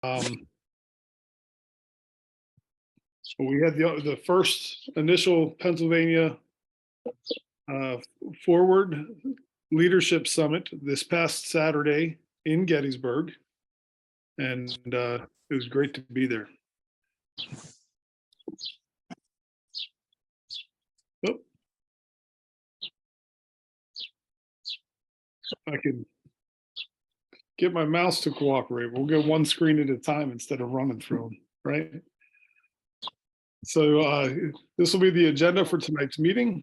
We had the first initial Pennsylvania Forward Leadership Summit this past Saturday in Gettysburg, and it was great to be there. Oh. I can get my mouse to cooperate. We'll go one screen at a time instead of running through them, right? So this will be the agenda for tonight's meeting.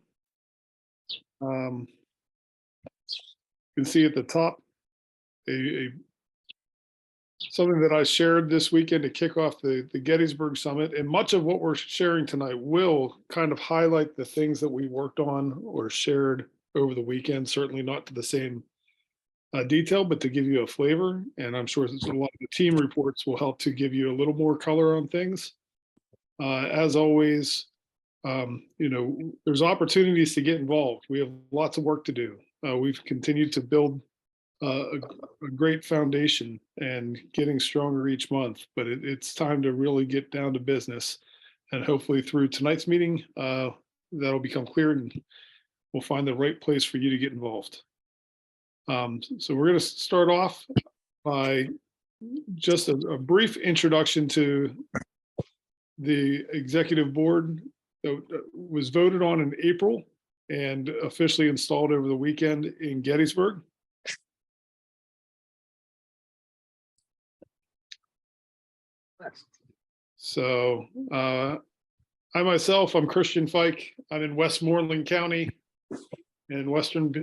You can see at the top something that I shared this weekend to kick off the Gettysburg Summit, and much of what we're sharing tonight will kind of highlight the things that we worked on or shared over the weekend, certainly not to the same detail, but to give you a flavor. And I'm sure a lot of the team reports will help to give you a little more color on things. As always, there's opportunities to get involved. We have lots of work to do. We've continued to build a great foundation and getting stronger each month, but it's time to really get down to business. And hopefully through tonight's meeting, that'll become clear and we'll find the right place for you to get involved. So we're going to start off by just a brief introduction to the executive board that was voted on in April and officially installed over the weekend in Gettysburg. So I myself, I'm Christian Fike. I'm in Westmoreland County in Western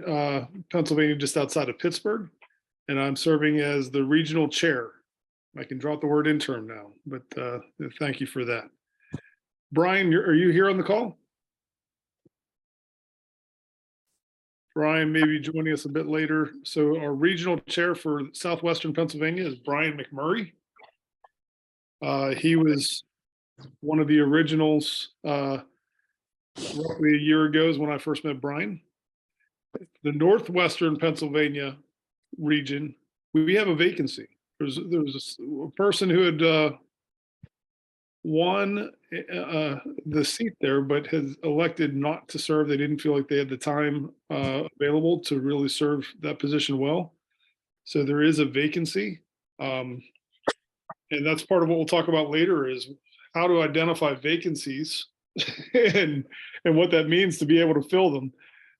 Pennsylvania, just outside of Pittsburgh. And I'm serving as the regional chair. I can drop the word interim now, but thank you for that. Brian, are you here on the call? Brian may be joining us a bit later. So our regional chair for Southwestern Pennsylvania is Brian McMurray. He was one of the originals roughly a year ago is when I first met Brian. The Northwestern Pennsylvania region, we have a vacancy. There was a person who had won the seat there, but has elected not to serve. They didn't feel like they had the time available to really serve that position well. So there is a vacancy. And that's part of what we'll talk about later is how to identify vacancies and what that means to be able to fill them,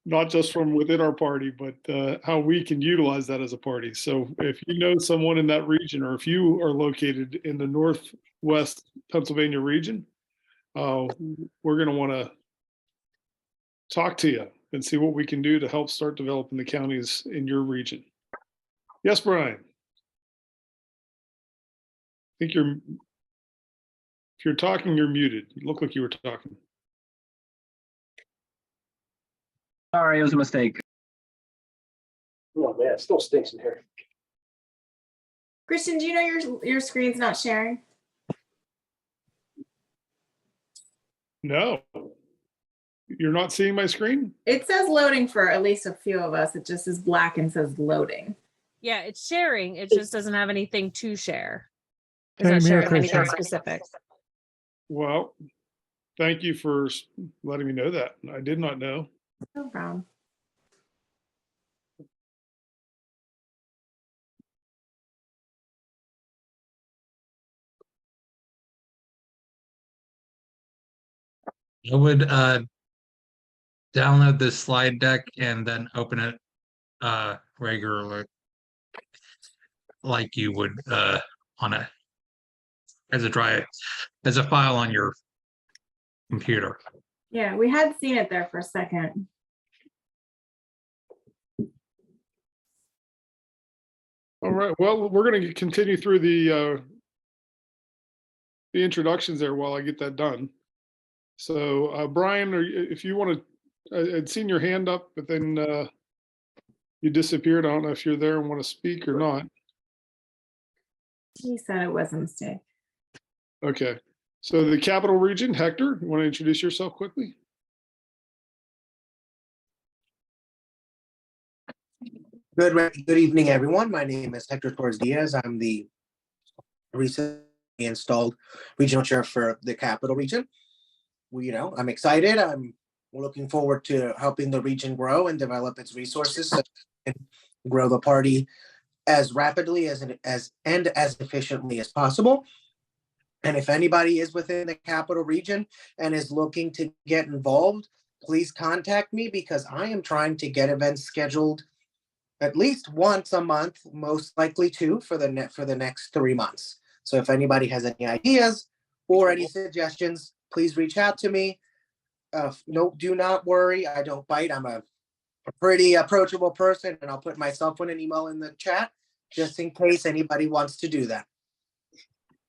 not just from within our party, but how we can utilize that as a party. So if you know someone in that region, or if you are located in the Northwest Pennsylvania region, we're going to want to talk to you and see what we can do to help start developing the counties in your region. Yes, Brian. I think if you're talking, you're muted. You look like you were talking. Sorry, it was a mistake. Oh man, it still stinks in here. Christian, do you know your screen's not sharing? No. You're not seeing my screen? It says loading for at least a few of us. It just is black and says loading. Yeah, it's sharing. It just doesn't have anything to share. It's Same not here, sharing anything Christian. specific. Well, thank you for letting me know that. I did not know. No problem. I would download this slide deck and then open it regularly, like you would on a as a file on your computer. Yeah, we had seen it there for a second. All right. Well, we're going to continue through the introductions there while I get that done. So, Brian, if you want to, I'd seen your hand up, but then you disappeared. I don't know if you're there and want to speak or not. He said it was a mistake. Okay. So the Capital Region, Hector, you want to introduce yourself quickly? Good evening, everyone. My name is Hector Torres Diaz. I'm the recently installed regional chair for the capital region. I'm excited. I'm looking forward to helping the region grow and develop its resources so and grow the party as rapidly and as efficiently as possible. And if anybody is within the capital region and is looking to get involved, please contact me, because I am trying to get events scheduled at least once a month, most likely two, for the next 3 months. So if anybody has any ideas or any suggestions, please reach out to me. No, do not worry. I don't bite. I'm a pretty approachable person, and I'll put my cell phone and email in the chat just in case anybody wants to do that.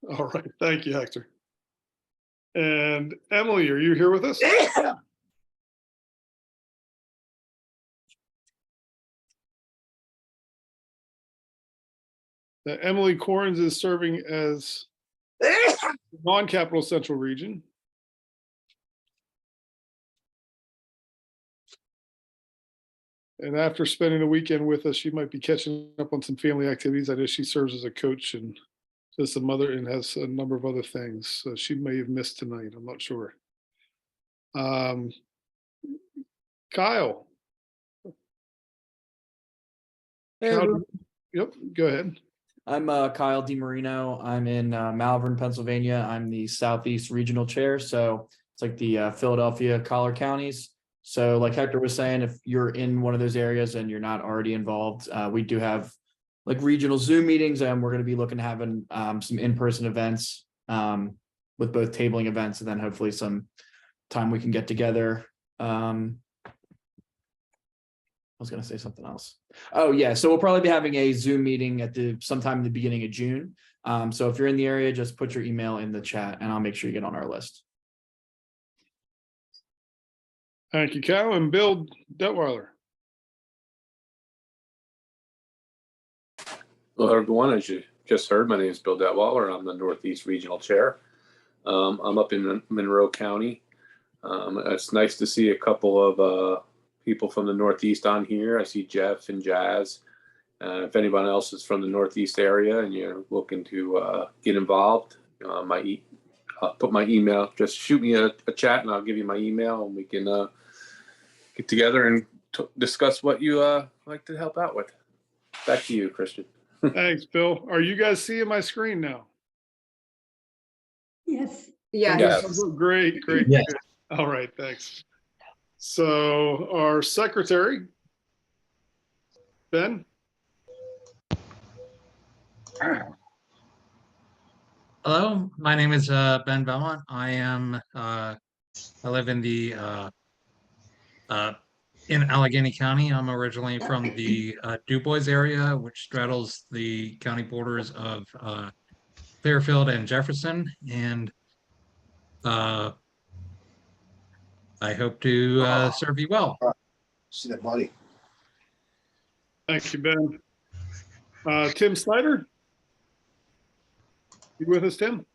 All right. Thank you, Hector. And Emily, are you here with us? Emily Corns is serving as non-capital central region. And after spending a weekend with us, she might be catching up on some family activities. I know she serves as a coach and does some other and has a number of other things. So she may have missed tonight. I'm not sure. Kyle. Hey, Kyle, everyone. yep, go ahead. I'm Kyle DiMarino. I'm in Malvern, Pennsylvania. I'm the Southeast Regional Chair. So it's like the Philadelphia, Collar counties. So like Hector was saying, if you're in one of those areas and you're not already involved, we do have like regional Zoom meetings, and we're going to be looking to having some in-person events with both tabling events, and then hopefully some time we can get together. I was going to say something else. Oh yeah. So we'll probably be having a Zoom meeting at sometime in the beginning of June. So if you're in the area, just put your email in the chat and I'll make sure you get on our list. Thank you, Kyle. And Bill Detweiler. Hello, everyone. As you just heard, my name is Bill Detweiler. I'm the Northeast Regional Chair. I'm up in Monroe County. It's nice to see a couple of people from the Northeast on here. I see Jeff and Jazz. If anyone else is from the Northeast area and you're looking to get involved, I'll put my email. Just shoot me a chat and I'll give you my email, and we can get together and discuss what you like to help out with. Back to you, Christian. Thanks, Bill. Are you guys seeing my screen now? Yes. Yeah. Yes. Great. Yes. Good. All right, thanks. So our secretary, Ben. Hello, my name is Ben Belmont. I live in the in Allegheny County. I'm originally from the DuBois area, which straddles the county borders of Fairfield and Jefferson, and I hope to serve you well. See that, buddy. Thank you, Ben. Tim Snyder. You with us, Tim?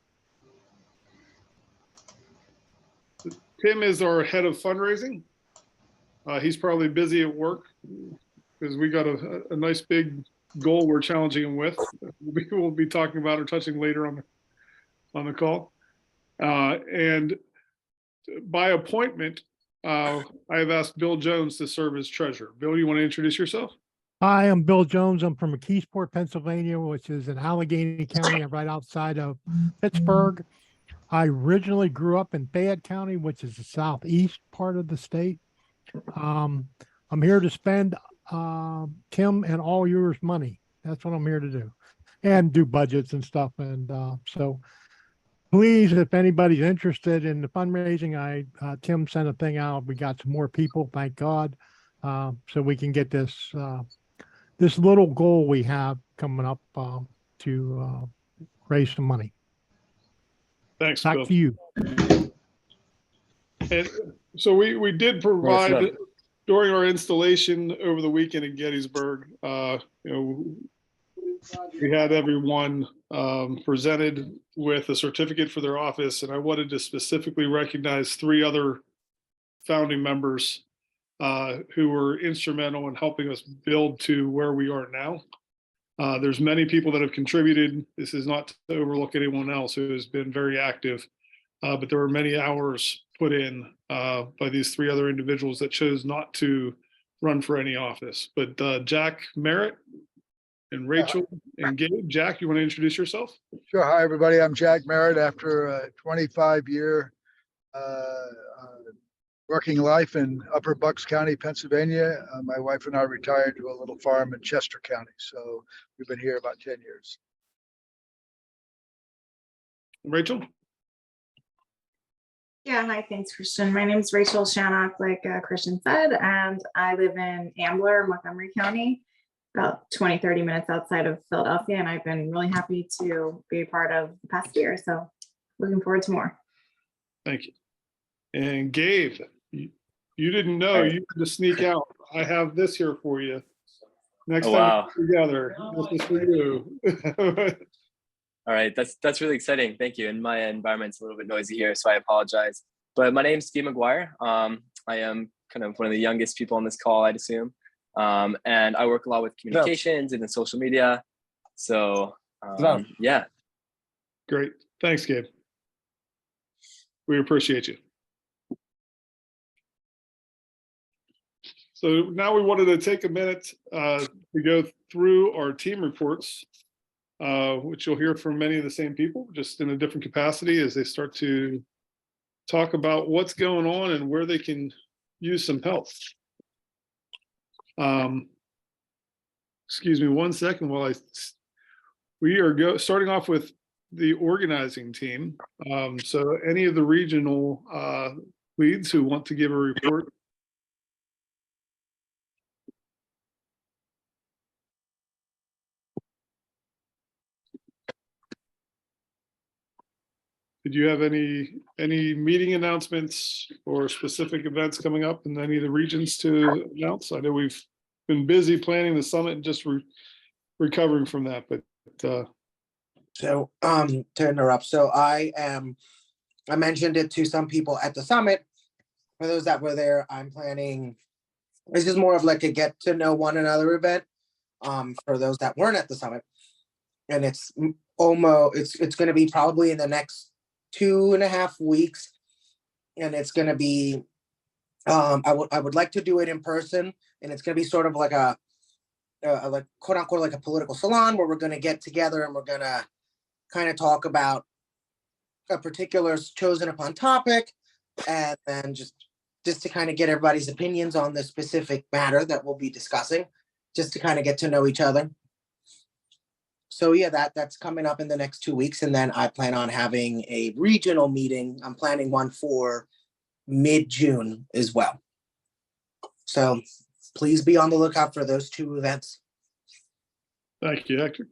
Tim is our head of fundraising. He's probably busy at work because we got a nice big goal we're challenging him with. We will be talking about or touching later on the call. And by appointment, I have asked Bill Jones to serve as treasurer. Bill, you want to introduce yourself? Hi, I'm Bill Jones. I'm from McKeesport, Pennsylvania, which is in Allegheny County, right outside of Pittsburgh. I originally grew up in Fayette County, which is the southeast part of the state. I'm here to spend Tim and all yours money. That's what I'm here to do, and do budgets and stuff. And so please, if anybody's interested in the fundraising, Tim sent a thing out. We got some more people, thank God. So we can get this this little goal we have coming up to raise some money. Thanks, Back Bill. to you. And so we did provide during our installation over the weekend in Gettysburg. We had everyone presented with a certificate for their office, and I wanted to specifically recognize 3 other founding members who were instrumental in helping us build to where we are now. There's many people that have contributed. This is not to overlook anyone else who has been very active, but there were many hours put in by these 3 other individuals that chose not to run for any office. But Jack Merritt and Rachel and Gabe. Jack, you want to introduce yourself? Sure. Hi, everybody. I'm Jack Merritt. After a 25-year working life in Upper Bucks County, Pennsylvania, my wife and I retired to a little farm in Chester County. So we've been here about 10 years. Rachel? Yeah, hi, thanks, Christian. My name is Rachel Shannock, like Christian said, and I live in Ambler, Montgomery County, about 20-30 minutes outside of Philadelphia, and I've been really happy to be a part of the past year, so looking forward to more. Thank you. And Gabe, you didn't know you had to sneak out. I have this here for you. Next time we're together, this is for you. All right, that's really exciting. Thank you. And my environment's a little bit noisy here, so I apologize. But my name's Steve McGuire. I am kind of one of the youngest people on this call, I'd assume. And I work a lot with communications and in social media. So yeah. Great. Thanks, Gabe. We appreciate you. So now we wanted to take a minute to go through our team reports, which you'll hear from many of the same people, just in a different capacity as they start to talk about what's going on and where they can use some help. Excuse me 1 second while we are starting off with the organizing team. So any of the regional leads who want to give a report. Did you have any meeting announcements or specific events coming up in any of the regions to announce? I know we've been busy planning the summit and just recovering from that, but So to interrupt, so I mentioned it to some people at the summit. For those that were there, I'm planning, this is more of like a get to know one another event for those that weren't at the summit. And it's going to be probably in the next 2.5 weeks. And it's going to be, I would like to do it in person, and it's going to be sort of like a like quote unquote like a political salon where we're going to get together and we're going to kind of talk about a particular chosen upon topic, and then just to kind of get everybody's opinions on the specific matter that we'll be discussing, just to kind of get to know each other. So yeah, that's coming up in the next 2 weeks. And then I plan on having a regional meeting. I'm planning one for mid-June as well. So please be on the lookout for those 2 events. Thank you, Hector.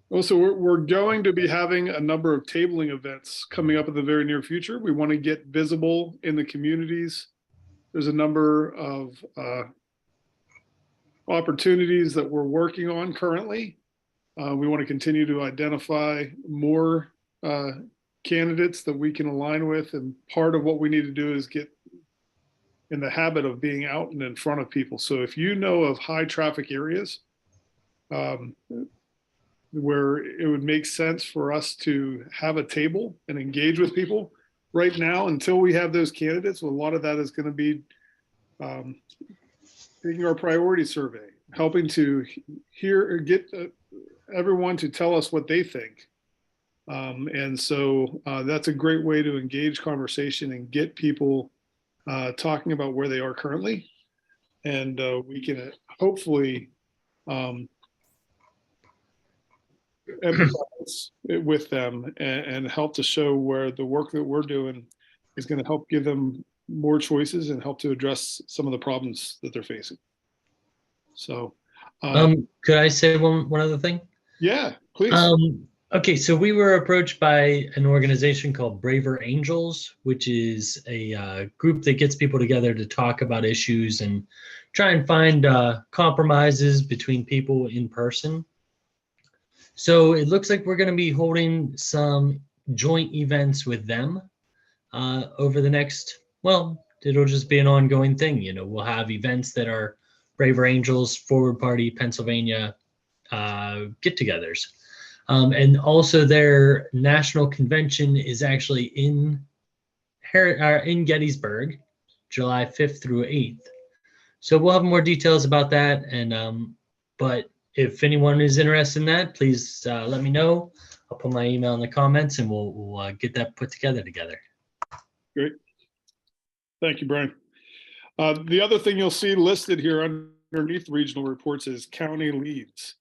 Also, we're going to be having a number of tabling events coming up in the very near future. We want to get visible in the communities. There's a number of opportunities that we're working on currently. We want to continue to identify more candidates that we can align with. And part of what we need to do is get in the habit of being out and in front of people. So if you know of high traffic areas where it would make sense for us to have a table and engage with people, right now, until we have those candidates, a lot of that is going to be taking our priority survey, helping to hear or get everyone to tell us what they think. And so that's a great way to engage conversation and get people talking about where they are currently. And we can hopefully empathize with them and help to show where the work that we're doing is going to help give them more choices and help to address some of the problems that they're facing. So could I say one other thing? Yeah, please. Okay, so we were approached by an organization called Braver Angels, which is a group that gets people together to talk about issues and try and find compromises between people in person. So it looks like we're going to be holding some joint events with them over the next, well, it'll just be an ongoing thing. You know, we'll have events that are Braver Angels, Forward Party, Pennsylvania get-togethers. And also their national convention is actually in Gettysburg, July 5th through 8th. So we'll have more details about that. And but if anyone is interested in that, please let me know. I'll put my email in the comments and we'll get that put together. Great. Thank you, Brian. The other thing you'll see listed here underneath regional reports is county leads.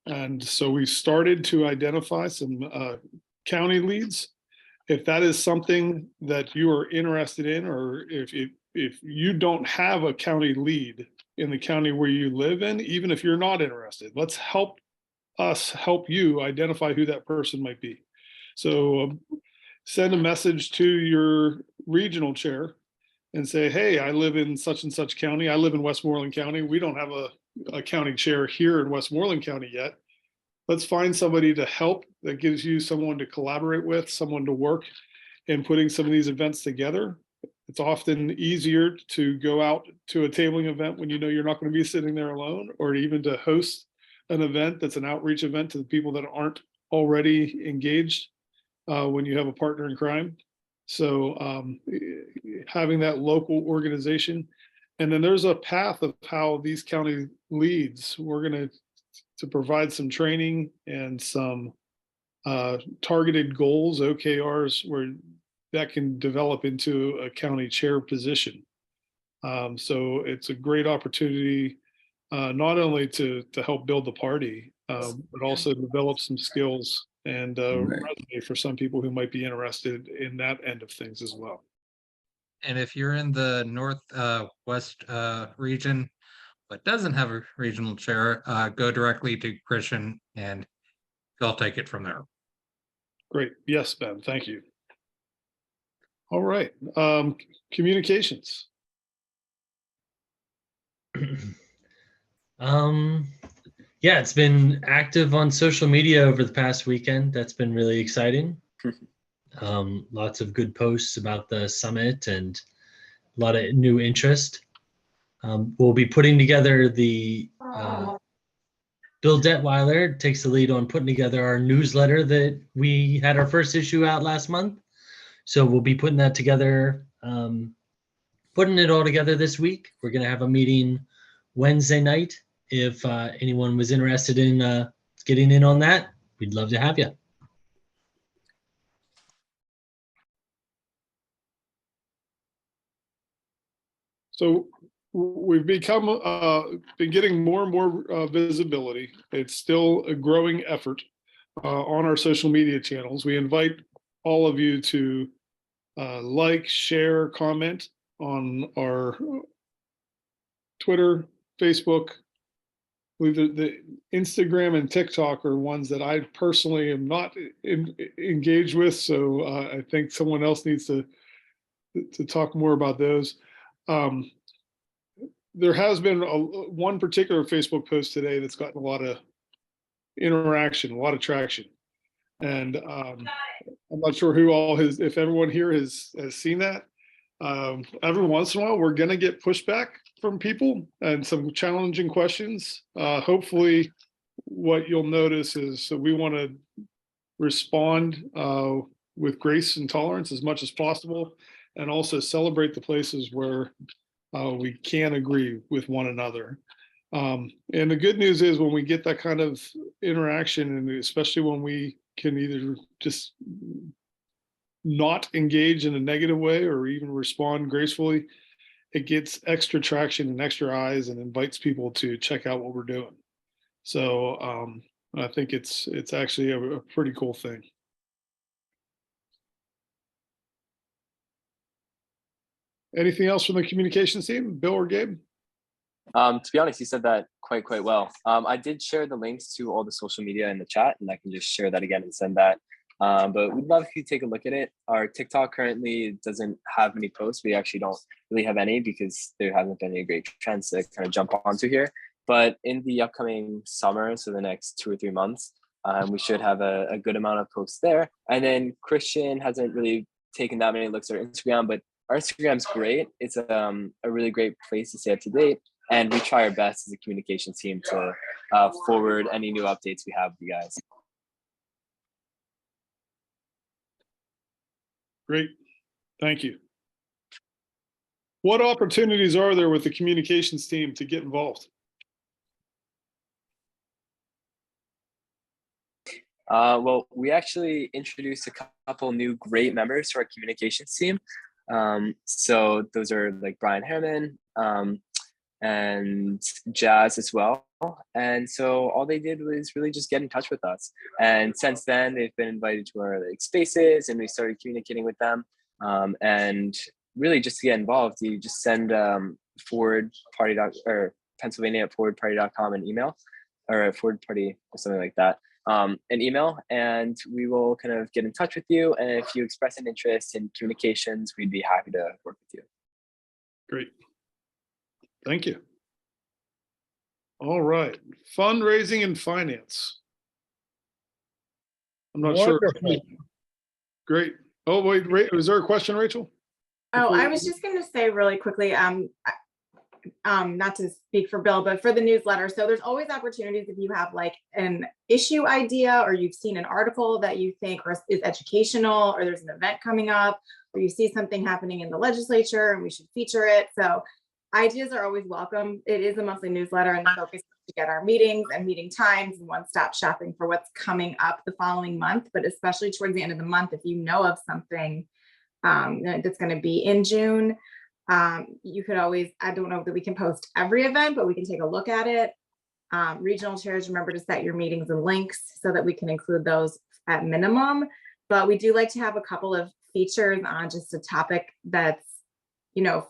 And so we started to identify some county leads. If that is something that you are interested in, or if you don't have a county lead in the county where you live in, even if you're not interested, let's help us help you identify who that person might be. So send a message to your regional chair and say, hey, I live in such and such county. I live in Westmoreland County. We don't have a county chair here in Westmoreland County yet. Let's find somebody to help that gives you someone to collaborate with, someone to work in putting some of these events together. It's often easier to go out to a tabling event when you know you're not going to be sitting there alone, or even to host an event that's an outreach event to the people that aren't already engaged when you have a partner in crime. So having that local organization. And then there's a path of how these county leads, we're going to provide some training and some targeted goals, OKRs, where that can develop into a county chair position. So it's a great opportunity, not only to help build the party, but also develop some skills and resume for some people who might be interested in that end of things as well. And if you're in the northwest region, but doesn't have a regional chair, go directly to Christian and they'll take it from there. Great. Yes, Ben, thank you. All right. Communications. Yeah, it's been active on social media over the past weekend. That's been really exciting. Lots of good posts about the summit and a lot of new interest. We'll be putting together the Bill Detweiler takes the lead on putting together our newsletter that we had our first issue out last month. So we'll be putting that together, putting it all together this week. We're going to have a meeting Wednesday night. If anyone was interested in getting in on that, we'd love to have you. So we've been getting more and more visibility. It's still a growing effort on our social media channels. We invite all of you to like, share, comment on our Twitter, Facebook. The Instagram and TikTok are ones that I personally am not engaged with. So I think someone else needs to talk more about those. There has been one particular Facebook post today that's gotten a lot of interaction, a lot of traction. And I'm not sure who all if everyone here has seen that. Every once in a while, we're going to get pushback from people and some challenging questions. Hopefully, what you'll notice is that we want to respond with grace and tolerance as much as possible, and also celebrate the places where we can agree with one another. And the good news is when we get that kind of interaction, and especially when we can either just not engage in a negative way or even respond gracefully, it gets extra traction and extra eyes and invites people to check out what we're doing. So I think it's actually a pretty cool thing. Anything else from the communications team, Bill or Gabe? To be honest, you said that quite well. I did share the links to all the social media in the chat, and I can just share that again and send that. But we'd love if you take a look at it. Our TikTok currently doesn't have any posts. We actually don't really have any because there hasn't been any great trends to kind of jump onto here. But in the upcoming summer, so the next 2 or 3 months, we should have a good amount of posts there. And then Christian hasn't really taken that many looks at our Instagram, but our Instagram's great. It's a really great place to stay up to date. and we try our best as a communications team to forward any new updates we have with you guys. Great. Thank you. What opportunities are there with the communications team to get involved? Well, we actually introduced a couple new great members to our communications team. So those are like Brian Harriman and Jazz as well. And so all they did was really just get in touch with us. And since then, they've been invited to our like spaces, and we started communicating with them. And really, just to get involved, you just send Pennsylvania@forwardparty.com an email, or a forward party or something like that. An email, and we will kind of get in touch with you. And if you express an interest in communications, we'd be happy to work with you. Great. Thank you. All right. Fundraising and finance. I'm not sure. Great. Oh, wait, was there a question, Rachel? Oh, I was just going to say really quickly, not to speak for Bill, but for the newsletter. So there's always opportunities if you have like an issue idea, or you've seen an article that you think is educational, or there's an event coming up, or you see something happening in the legislature and we should feature it. So ideas are always welcome. It is a monthly newsletter, and the focus is to get our meetings and meeting times and one-stop shopping for what's coming up the following month. But especially towards the end of the month, if you know of something that's going to be in June, you could always, I don't know that we can post every event, but we can take a look at it. Regional chairs, remember to set your meetings and links so that we can include those at minimum. But we do like to have a couple of features on just a topic that's,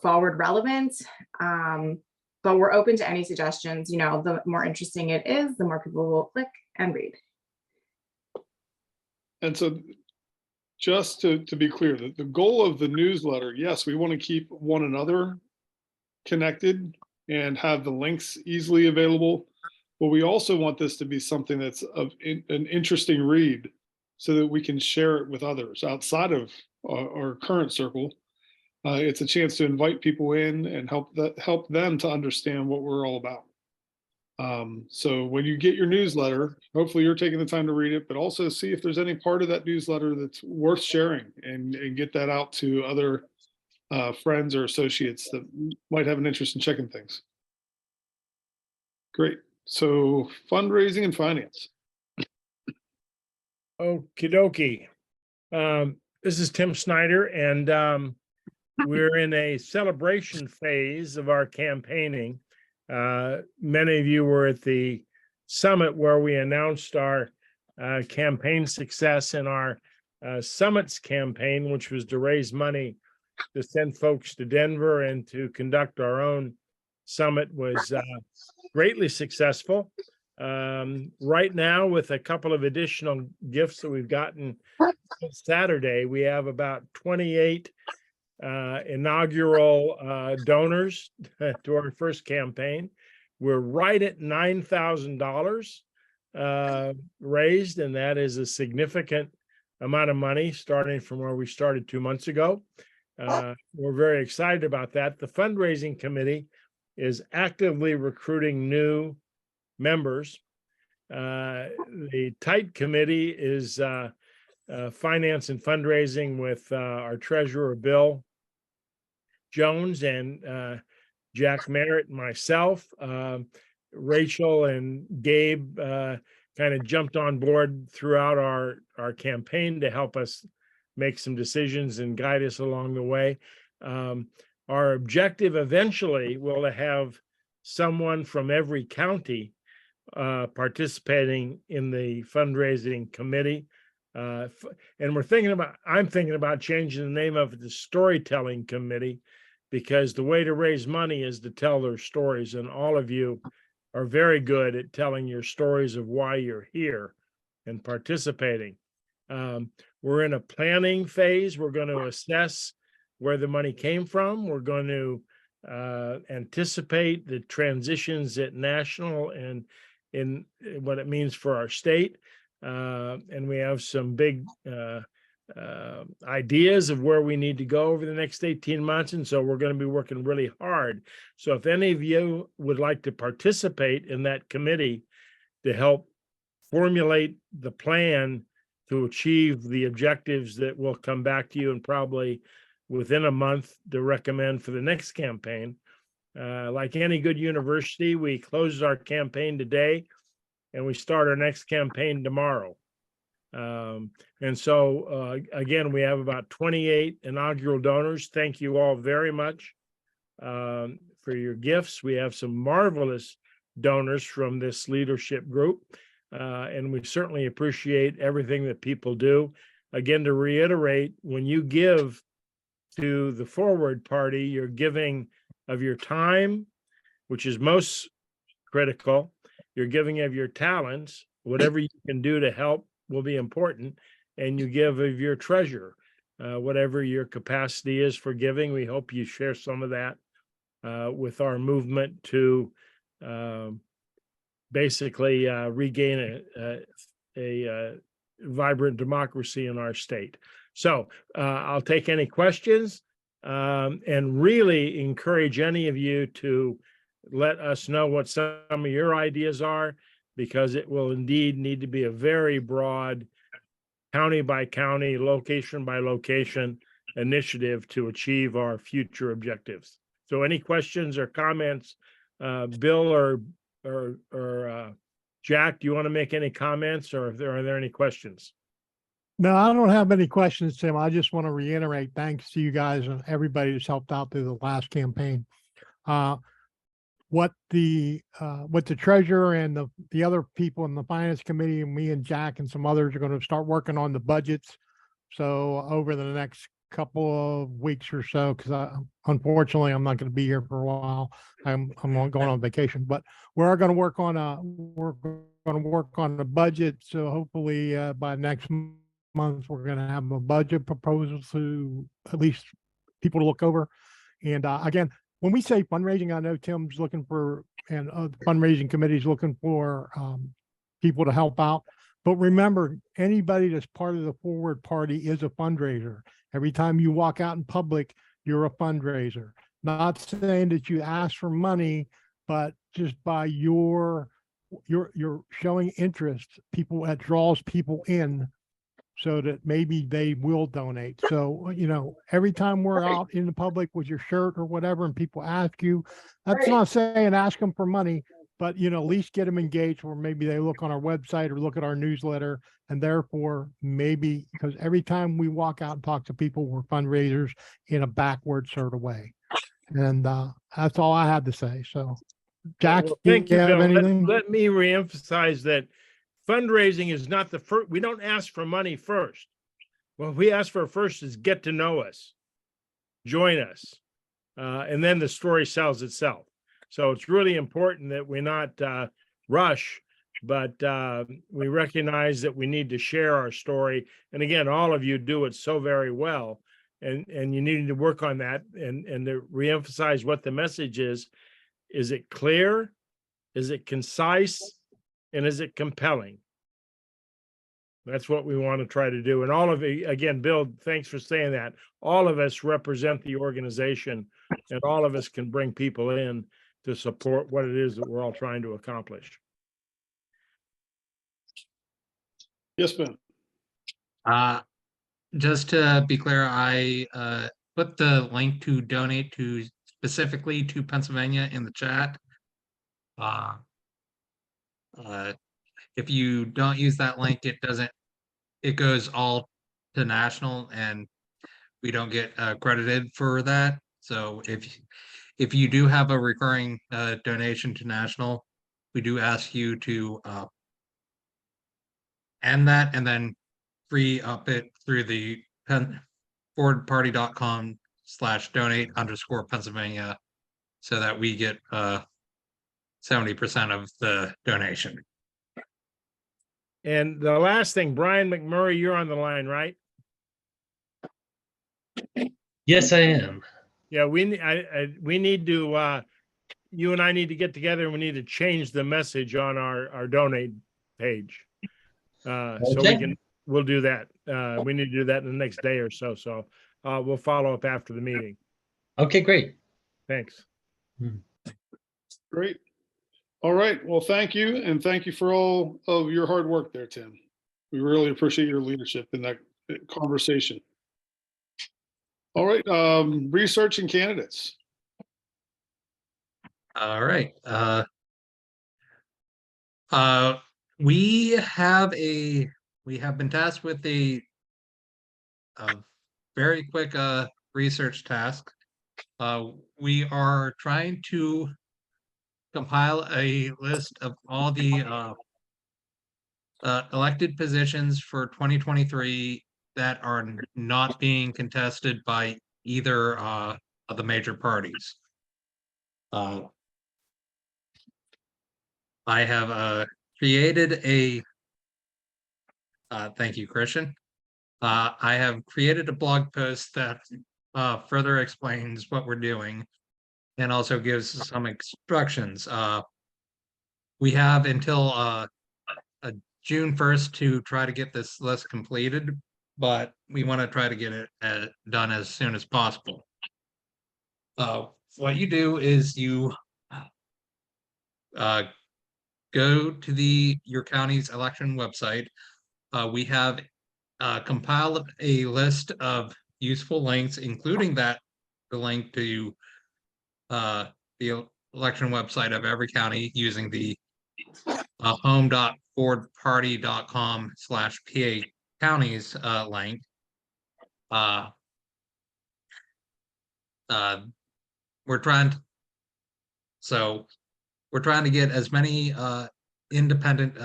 forward relevant. But we're open to any suggestions. The more interesting it is, the more people will click and read. And so just to be clear, the goal of the newsletter, yes, we want to keep one another connected and have the links easily available, but we also want this to be something that's an interesting read so that we can share it with others outside of our current circle. It's a chance to invite people in and help them to understand what we're all about. So when you get your newsletter, hopefully you're taking the time to read it, but also see if there's any part of that newsletter that's worth sharing, and get that out to other friends or associates that might have an interest in checking things. Great. So fundraising and finance. Okie dokie. This is Tim Snyder, and we're in a celebration phase of our campaigning. Many of you were at the summit where we announced our campaign success in our summits campaign, which was to raise money to send folks to Denver and to conduct our own summit, was greatly successful. Right now, with a couple of additional gifts that we've gotten Saturday, we have about 28 inaugural donors to our first campaign. We're right at $9,000 raised, and that is a significant amount of money starting from where we started 2 months ago. We're very excited about that. The fundraising committee is actively recruiting new members. The tight committee is finance and fundraising with our treasurer, Bill Jones, and Jack Merritt and myself. Rachel and Gabe kind of jumped on board throughout our campaign to help us make some decisions and guide us along the way. Our objective eventually will to have someone from every county participating in the fundraising committee. And I'm thinking about changing the name of it to Storytelling Committee, because the way to raise money is to tell their stories, and all of you are very good at telling your stories of why you're here and participating. We're in a planning phase. We're going to assess where the money came from. We're going to anticipate the transitions at national and in what it means for our state. And we have some big ideas of where we need to go over the next 18 months. And so we're going to be working really hard. So if any of you would like to participate in that committee to help formulate the plan to achieve the objectives that will come back to you and probably within a month to recommend for the next campaign. Like any good university, we close our campaign today and we start our next campaign tomorrow. And so, again, we have about 28 inaugural donors. Thank you all very much for your gifts. We have some marvelous donors from this leadership group, and we certainly appreciate everything that people do. Again, to reiterate, when you give to the Forward Party, you're giving of your time, which is most critical. You're giving of your talents. Whatever you can do to help will be important, and you give of your treasure, whatever your capacity is for giving. We hope you share some of that with our movement to basically regain a vibrant democracy in our state. So I'll take any questions and really encourage any of you to let us know what some of your ideas are, because it will indeed need to be a very broad county by county, location by location initiative to achieve our future objectives. So any questions or comments, Bill or Jack, do you want to make any comments, or are there any questions? No, I don't have any questions, Tim. I just want to reiterate thanks to you guys and everybody who's helped out through the last campaign. What the treasurer and the other people in the finance committee and me and Jack and some others are going to start working on the budgets. So over the next couple of weeks or so, because unfortunately I'm not going to be here for a while. I'm going on vacation, but we're going to work on the budget. So hopefully by next month we're going to have a budget proposal to at least people to look over. And again, when we say fundraising, I know Tim's looking for, and the fundraising committee is looking for people to help out. But remember, anybody that's part of the Forward Party is a fundraiser. Every time you walk out in public, you're a fundraiser. Not saying that you ask for money, but just by your showing interest, that draws people in, so that maybe they will donate. So, every time we're out in the public with your shirt or whatever, and people ask you, that's not saying ask them for money, but, at least get them engaged, where maybe they look on our website or look at our newsletter, and therefore maybe, because every time we walk out and talk to people, we're fundraisers in a backward sort of way. And that's all I had to say. So, Jack, Well, thank you, have Bill. anything? Let me reemphasize that fundraising is not the first. We don't ask for money first. What we ask for first is get to know us, join us, and then the story sells itself. So it's really important that we not rush, but we recognize that we need to share our story. And again, all of you do it so very well, and you need to work on that and to reemphasize what the message is. Is it clear? Is it concise? And is it compelling? That's what we want to try to do. And all of it, again, Bill, thanks for saying that. All of us represent the organization, and all of us can bring people in to support what it is that we're all trying to accomplish. Yes, Ben. Just to be clear, I put the link to donate to specifically to Pennsylvania in the chat. If you don't use that link, it goes all to national, and we don't get credited for that. So if you do have a recurring donation to national, we do ask you to end that and then free up it through the forwardparty.com/donate_Pennsylvania, so that we get 70% of the donation. And the last thing, Brian McMurray, you're on the line, right? Yes, I am. Yeah, we need to, you and I need to get together, and we need to change the message on our donate page. So we Okay. can we'll do that. We need to do that in the next day or so. So we'll follow up after the meeting. Okay, great. Thanks. Great. All right. Well, thank you. And thank you for all of your hard work there, Tim. We really appreciate your leadership in that conversation. All right. Research and candidates. All right. We have been tasked with a very quick research task. We are trying to compile a list of all the elected positions for 2023 that are not being contested by either of the major parties. I have created a thank you, Christian. I have created a blog post that further explains what we're doing and also gives some instructions. We have until June 1st to try to get this list completed, but we want to try to get it done as soon as possible. What you do is you go to your county's election website. We have compiled a list of useful links, including the link to the election website of every county using the home.fordparty.com/PA counties link. We're trying to get as many independent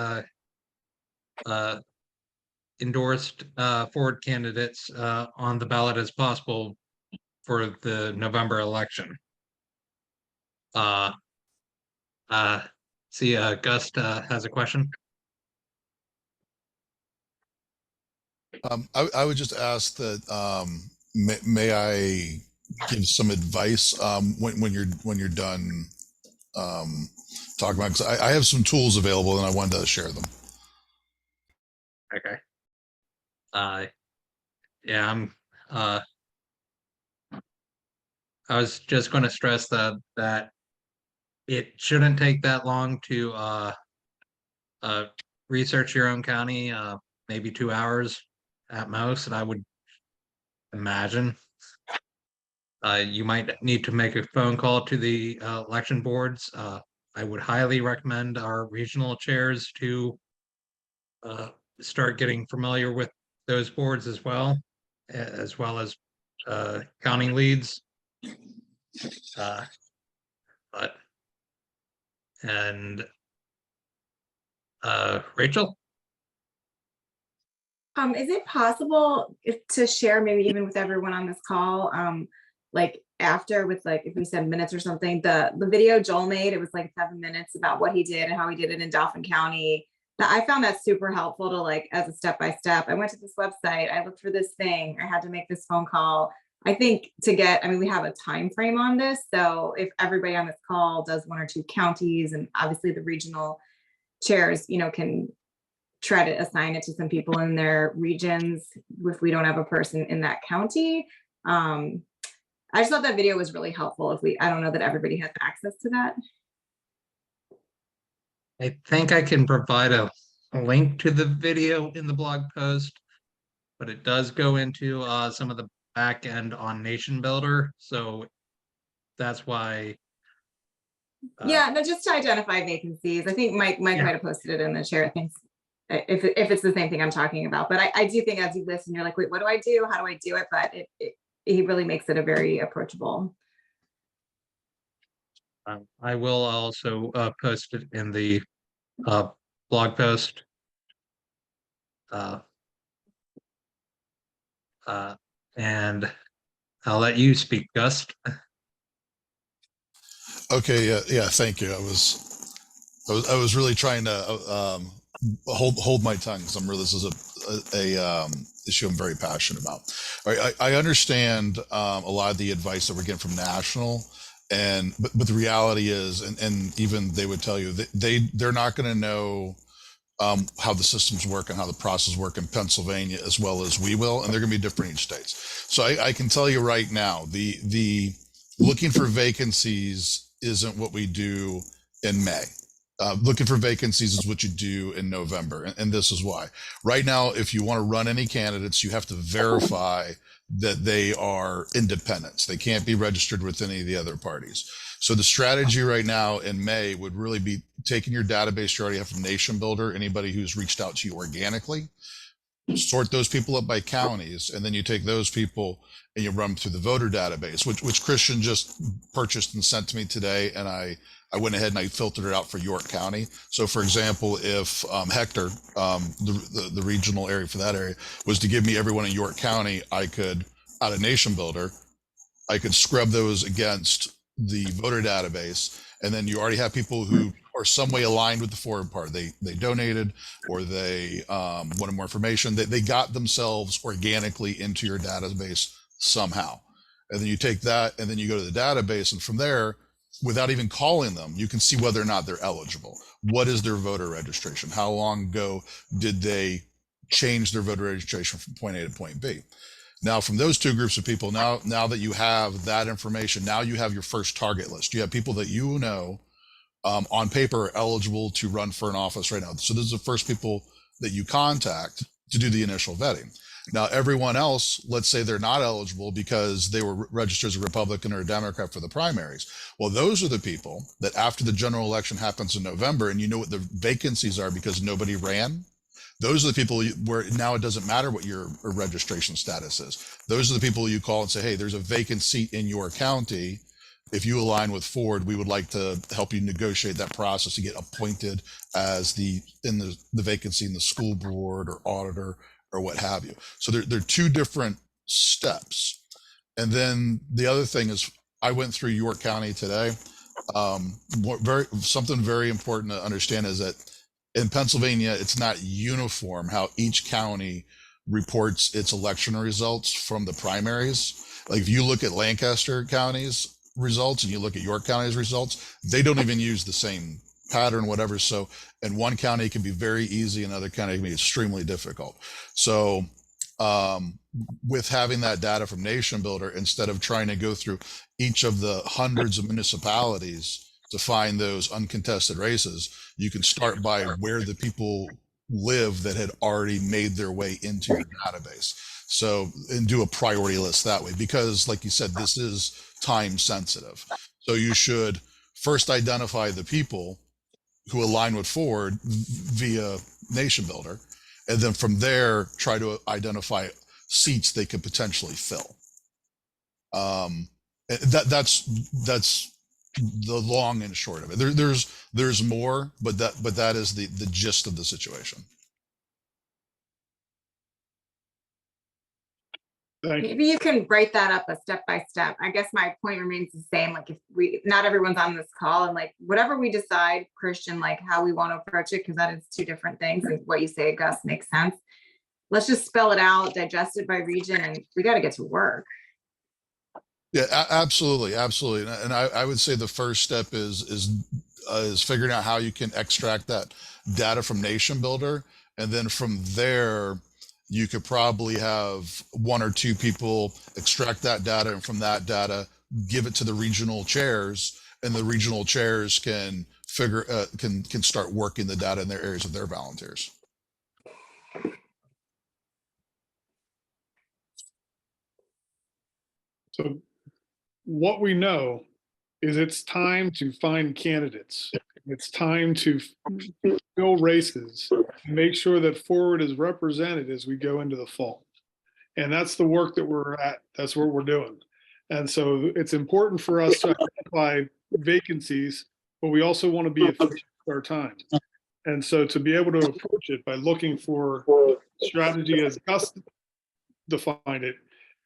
endorsed Ford candidates on the ballot as possible for the November election. See, Gust has a question. I would just ask that may I give some advice when you're done talking about, because I have some tools available and I wanted to share them. Okay. Yeah, I was just going to stress that it shouldn't take that long to research your own county, maybe 2 hours at most, and I would imagine. You might need to make a phone call to the election boards. I would highly recommend our regional chairs to start getting familiar with those boards as well as counting leads. Rachel? Is it possible to share maybe even with everyone on this call, like after with like, if we said minutes or something, the video Joel made, it was like 7 minutes about what he did and how he did it in Dauphin County. I found that super helpful to like, as a step-by-step. I went to this website, I looked for this thing, I had to make this phone call. I think we have a time frame on this. So if everybody on this call does 1 or 2 counties, and obviously the regional chairs, can try to assign it to some people in their regions if we don't have a person in that county. I just thought that video was really helpful. I don't know that everybody has access to that. I think I can provide a link to the video in the blog post, but it does go into some of the back end on Nation Builder. So that's why. Yeah, no, just to identify vacancies. I think Mike might have posted it in the chair. I think if it's the same thing I'm talking about, but I do think as you listen, you're like, wait, what do I do? How do I do it? But he really makes it a very approachable. I will also post it in the blog post. And I'll let you speak, Gus. Okay. Yeah. Thank you. I was really trying to hold my tongue, because this is a issue I'm very passionate about. All right, I understand a lot of the advice that we're getting from national, but the reality is, and even they would tell you that they're not going to know how the systems work and how the process work in Pennsylvania as well as we will, and they're going to be different in each states. So I can tell you right now, the looking for vacancies isn't what we do in May. Looking for vacancies is what you do in November, and this is why. Right now, if you want to run any candidates, you have to verify that they are independents. They can't be registered with any of the other parties. So the strategy right now in May would really be taking your database you already have from Nation Builder, anybody who's reached out to you organically, sort those people up by counties, and then you take those people and you run them through the voter database, which Christian just purchased and sent to me today, and I went ahead and I filtered it out for York County. So for example, if Hector, the regional area for that area, was to give me everyone in York County, I could, out of Nation Builder, I could scrub those against the voter database, and then you already have people who are some way aligned with the forward part. They donated, or they wanted more information. They got themselves organically into your database somehow. And then you take that and then you go to the database, and from there, without even calling them, you can see whether or not they're eligible. What is their voter registration? How long ago did they change their voter registration from point A to point B? Now, from those two groups of people, now that you have that information, now you have your first target list. You have people that you know on paper are eligible to run for an office right now. So this is the first people that you contact to do the initial vetting. Now, everyone else, let's say they're not eligible because they were registered as a Republican or a Democrat for the primaries. Well, those are the people that after the general election happens in November, and you know what the vacancies are because nobody ran, those are the people where now it doesn't matter what your registration status is. Those are the people you call and say, hey, there's a vacant seat in your county. If you align with Ford, we would like to help you negotiate that process to get appointed as the vacancy in the school board or auditor or what have you. So there are two different steps. And then the other thing is, I went through York County today. Something very important to understand is that in Pennsylvania, it's not uniform how each county reports its election results from the primaries. Like if you look at Lancaster County's results and you look at York County's results, they don't even use the same pattern, whatever. So in one county it can be very easy, another county can be extremely difficult. So with having that data from Nation Builder, instead of trying to go through each of the hundreds of municipalities to find those uncontested races, you can start by where the people live that had already made their way into your database. So, and do a priority list that way, because like you said, this is time sensitive. So you should first identify the people who align with Ford via Nation Builder, and then from there try to identify seats they could potentially fill. That's the long and short of it. There's more, but that is the gist of the situation. Maybe you can write that up a step by step. I guess my point remains the same. Like if not everyone's on this call, and like whatever we decide, Christian, like how we want to approach it, because that is two different things. And what you say, Gus, makes sense. Let's just spell it out, digest it by region, and we got to get to work. Yeah, absolutely. And I would say the first step is figuring out how you can extract that data from Nation Builder, and then from there you could probably have one or two people extract that data, and from that data give it to the regional chairs, and the regional chairs can can start working the data in their areas of their volunteers. So what we know is it's time to find candidates. It's time to fill races and make sure that Forward is represented as we go into the fall. And that's the work that we're at. That's what we're doing. And so it's important for us to identify vacancies, but we also want to be efficient with our time. And so to be able to approach it by looking for strategy as Gus defined it,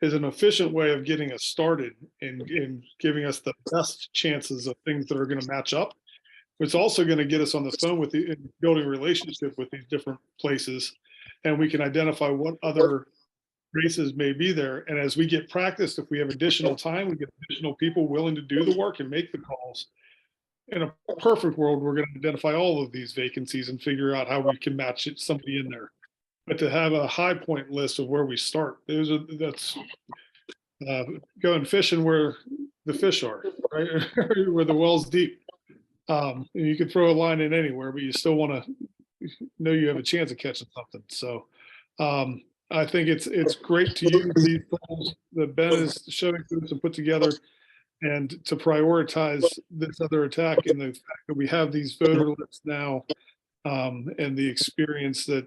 is an efficient way of getting us started in giving us the best chances of things that are going to match up. It's also going to get us on the phone with building a relationship with these different places, and we can identify what other races may be there. And as we get practiced, if we have additional time, we get additional people willing to do the work and make the calls. in a perfect world, we're going to identify all of these vacancies and figure out how we can match it, somebody in there. But to have a high point list of where we start, that's going fishing where the fish are, right? Where the well's deep. You can throw a line in anywhere, but you still want to know you have a chance of catching something. So I think it's great to use these tools that Ben is showing us and put together, and to prioritize this other attack, and the fact that we have these voter lists now, and the experience that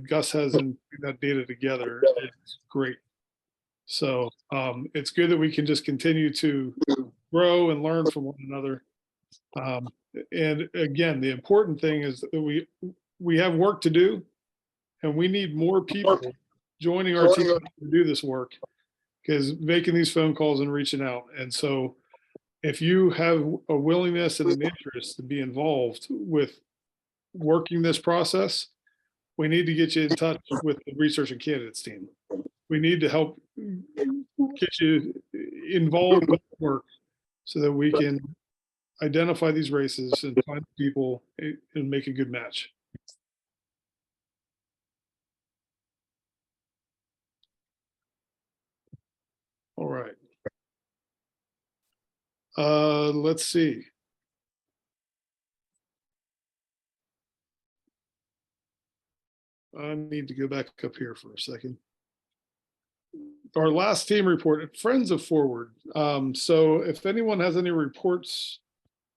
Gus has in putting that data together is great. So it's good that we can just continue to grow and learn from one another. And again, the important thing is that we have work to do, and we need more people joining our team to do this work, because making these phone calls and reaching out. And so if you have a willingness and an interest to be involved with working this process, we need to get you in touch with the research and candidates team. We need to help get you involved with the work so that we can identify these races and find people and make a good match. All right. Let's see. I need to go back up here for a second. Our last team report, Friends of Forward. So if anyone has any reports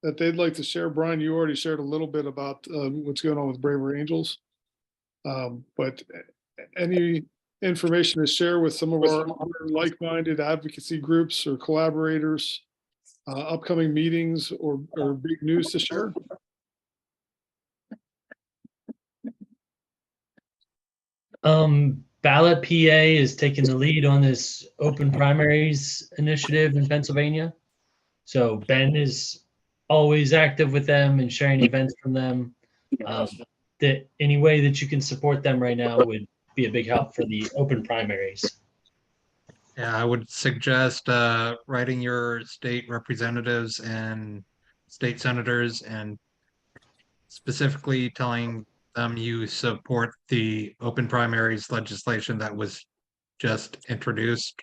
that they'd like to share, Brian, you already shared a little bit about what's going on with Braver Angels. But any information to share with some of our other like-minded advocacy groups or collaborators, upcoming meetings or big news to share? Ballot PA is taking the lead on this open primaries initiative in Pennsylvania. So Ben is always active with them and sharing events from them. That any way that you can support them right now would be a big help for the open primaries. Yeah, I would suggest writing your state representatives and state senators and specifically telling them you support the open primaries legislation that was just introduced.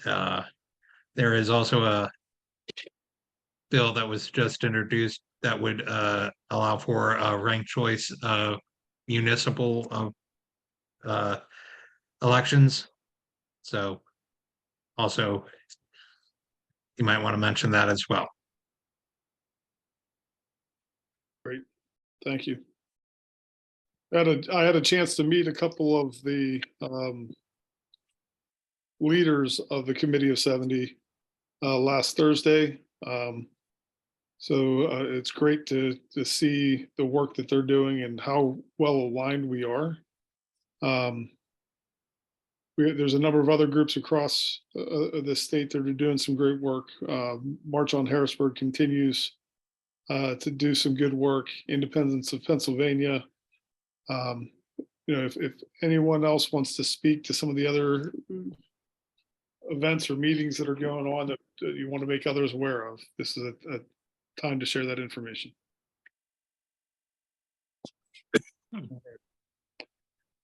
There is also a bill that was just introduced that would allow for a ranked choice of municipal elections. So also, you might want to mention that as well. Great, thank you. I had a chance to meet a couple of the leaders of the Committee of 70 last Thursday. So it's great to see the work that they're doing and how well aligned we are. There's a number of other groups across the state that are doing some great work. March on Harrisburg continues to do some good work. Independence of Pennsylvania. If anyone else wants to speak to some of the other events or meetings that are going on that you want to make others aware of, this is a time to share that information.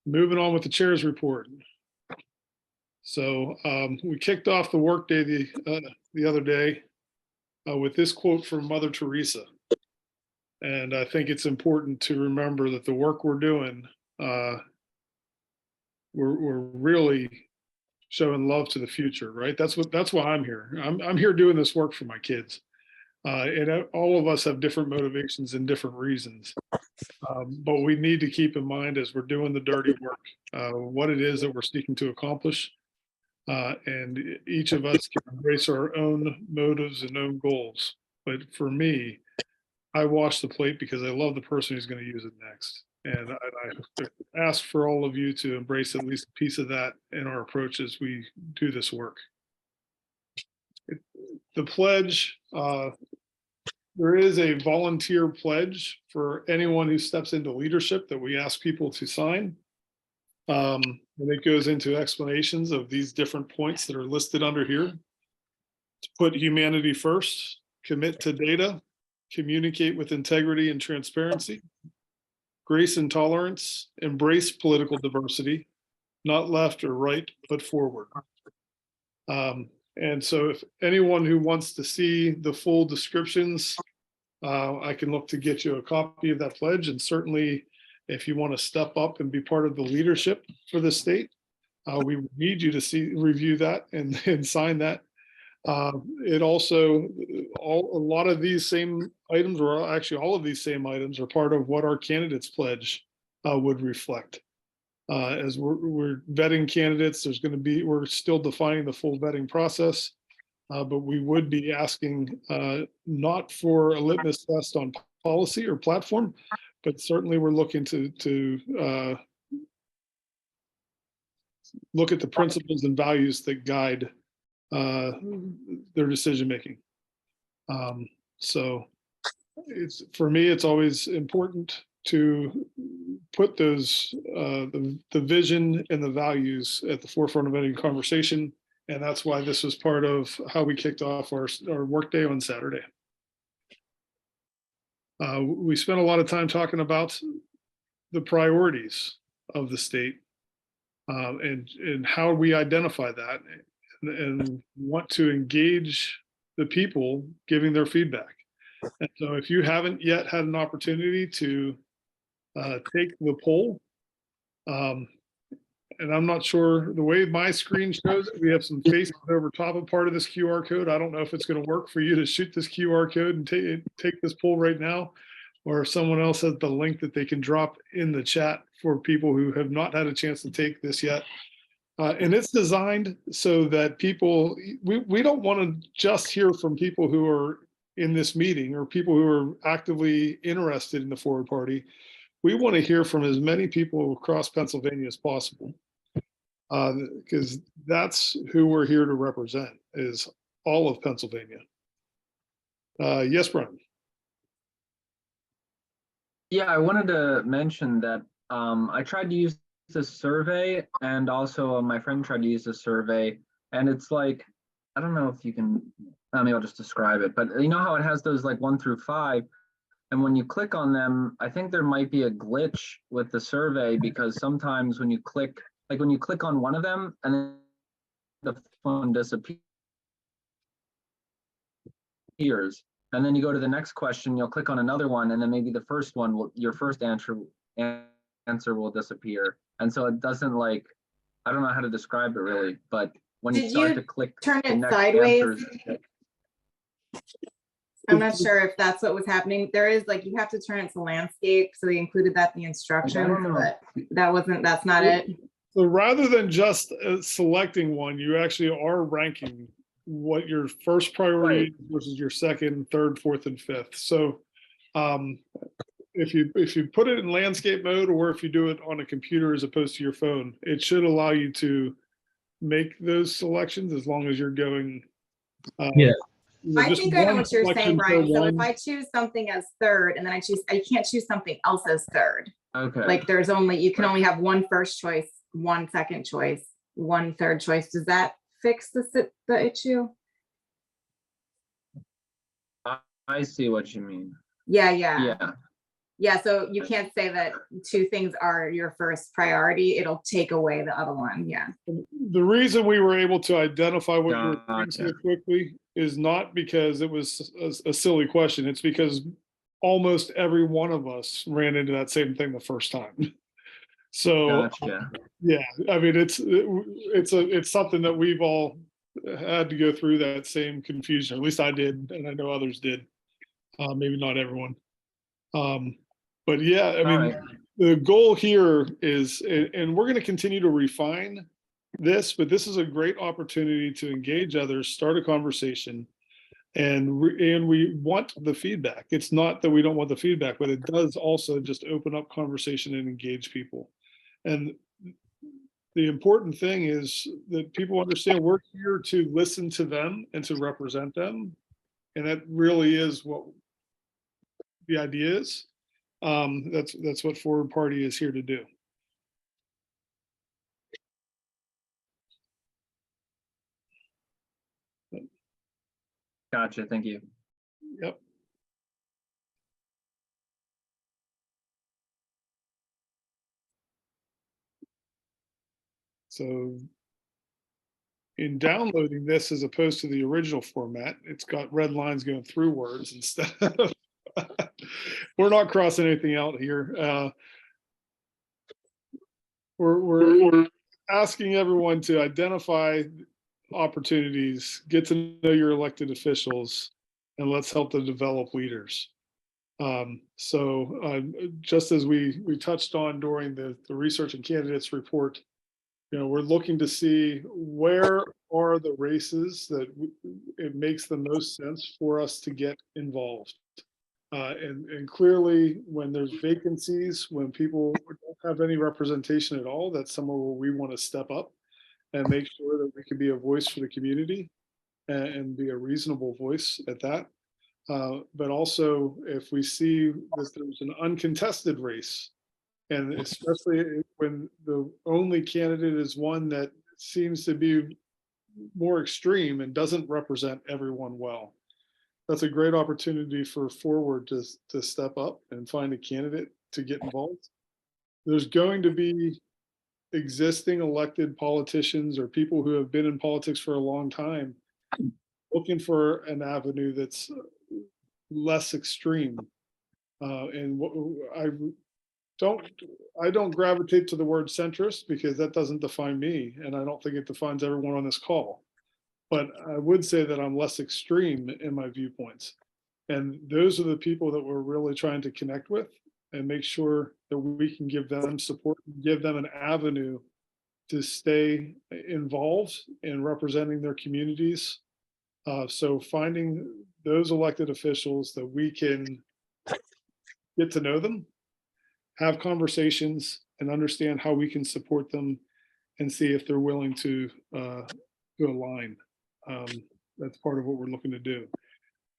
Moving on with the chair's report. So we kicked off the workday the other day with this quote from Mother Teresa. And I think it's important to remember that the work we're doing, we're really showing love to the future, right? That's why I'm here. I'm here doing this work for my kids. And all of us have different motivations and different reasons. But we need to keep in mind as we're doing the dirty work, what it is that we're seeking to accomplish. And each of us can embrace our own motives and own goals. But for me, I wash the plate because I love the person who's going to use it next. And I ask for all of you to embrace at least a piece of that in our approach as we do this work. The pledge, there is a volunteer pledge for anyone who steps into leadership that we ask people to sign. And it goes into explanations of these different points that are listed under here. To put humanity first, commit to data, communicate with integrity and transparency, grace and tolerance, embrace political diversity, not left or right, but forward. And so if anyone who wants to see the full descriptions, I can look to get you a copy of that pledge. And certainly if you want to step up and be part of the leadership for the state, we need you to review that and sign that. It also, a lot of these same items, or actually all of these same items, are part of what our candidates pledge would reflect. As we're vetting candidates, we're still defining the full vetting process, but we would be asking not for a litmus test on policy or platform, but certainly we're looking to look at the principles and values that guide their decision making. So for me, it's always important to put those the vision and the values at the forefront of any conversation, and that's why this was part of how we kicked off our workday on Saturday. We spent a lot of time talking about the priorities of the state and how we identify that and want to engage the people giving their feedback. And so if you haven't yet had an opportunity to take the poll, and I'm not sure, the way my screen shows it, we have some faces over top of part of this QR code. I don't know if it's going to work for you to shoot this QR code and take this poll right now, or if someone else has the link that they can drop in the chat for people who have not had a chance to take this yet. And it's designed so that people, we don't want to just hear from people who are in this meeting or people who are actively interested in the Forward Party. We want to hear from as many people across Pennsylvania as possible, because that's who we're here to represent, is all of Pennsylvania. Yes, Brian. Yeah, I wanted to mention that I tried to use this survey, and also my friend tried to use this survey, and it's like, I don't know if you can, maybe I'll just describe it, but you know how it has those like 1 through 5, and when you click on them, I think there might be a glitch with the survey, because sometimes when you click on one of them and then the phone disappears, and then you go to the next question, you'll click on another one, and then maybe the first one your first answer will disappear. And so it doesn't, like, I don't know how to describe it really, but when you start to click turn the it next sideways? answers, I'm not sure if that's what was happening. There is, like, you have to turn it to landscape, so they included that in the instructions, but that's not it. So rather than just selecting one, you actually are ranking what your first priority is versus your second, third, fourth, and fifth. So if you put it in landscape mode, or if you do it on a computer as opposed to your phone, it should allow you to make those selections as long as you're going. Yeah. I think I know what you're saying, Brian. So if I choose something as third, and then I can't choose something else as third. Okay. Like you can only have one first choice, one second choice, one third choice. Does that fix the issue? I see what you mean. Yeah, so you can't say that 2 things are your first priority. It'll take away the other one. Yeah. The reason we were able to identify what you were doing so quickly is not because it was a silly question. It's because almost every one of us ran into that same thing the first time. So yeah, I mean, it's something that we've all had to go through, that same confusion. At least I did, and I know others did. Maybe not everyone. But yeah, I mean, the goal here is, and we're going to continue to refine this, but this is a great opportunity to engage others, start a conversation, and we want the feedback. It's not that we don't want the feedback, but it does also just open up conversation and engage people. And the important thing is that people understand we're here to listen to them and to represent them. And that really is what the idea is. That's what Forward Party is here to do. Gotcha. Thank you. Yep. So in downloading this as opposed to the original format, it's got red lines going through words instead of, we're not crossing anything out here. We're asking everyone to identify opportunities, get to know your elected officials, and let's help them develop leaders. Just as we touched on during the research and candidates report, we're looking to see where are the races that it makes the most sense for us to get involved. And clearly, when there's vacancies, when people don't have any representation at all, that's somewhere where we want to step up and make sure that we can be a voice for the community and be a reasonable voice at that. But also, if we see that there's an uncontested race, and especially when the only candidate is one that seems to be more extreme and doesn't represent everyone well, that's a great opportunity for Forward to step up and find a candidate to get involved. There's going to be existing elected politicians or people who have been in politics for a long time looking for an avenue that's less extreme. And I don't gravitate to the word centrist because that doesn't define me, and I don't think it defines everyone on this call. But I would say that I'm less extreme in my viewpoints. And those are the people that we're really trying to connect with and make sure that we can give them support, give them an avenue to stay involved in representing their communities. So finding those elected officials that we can get to know them, have conversations, and understand how we can support them and see if they're willing to align. That's part of what we're looking to do.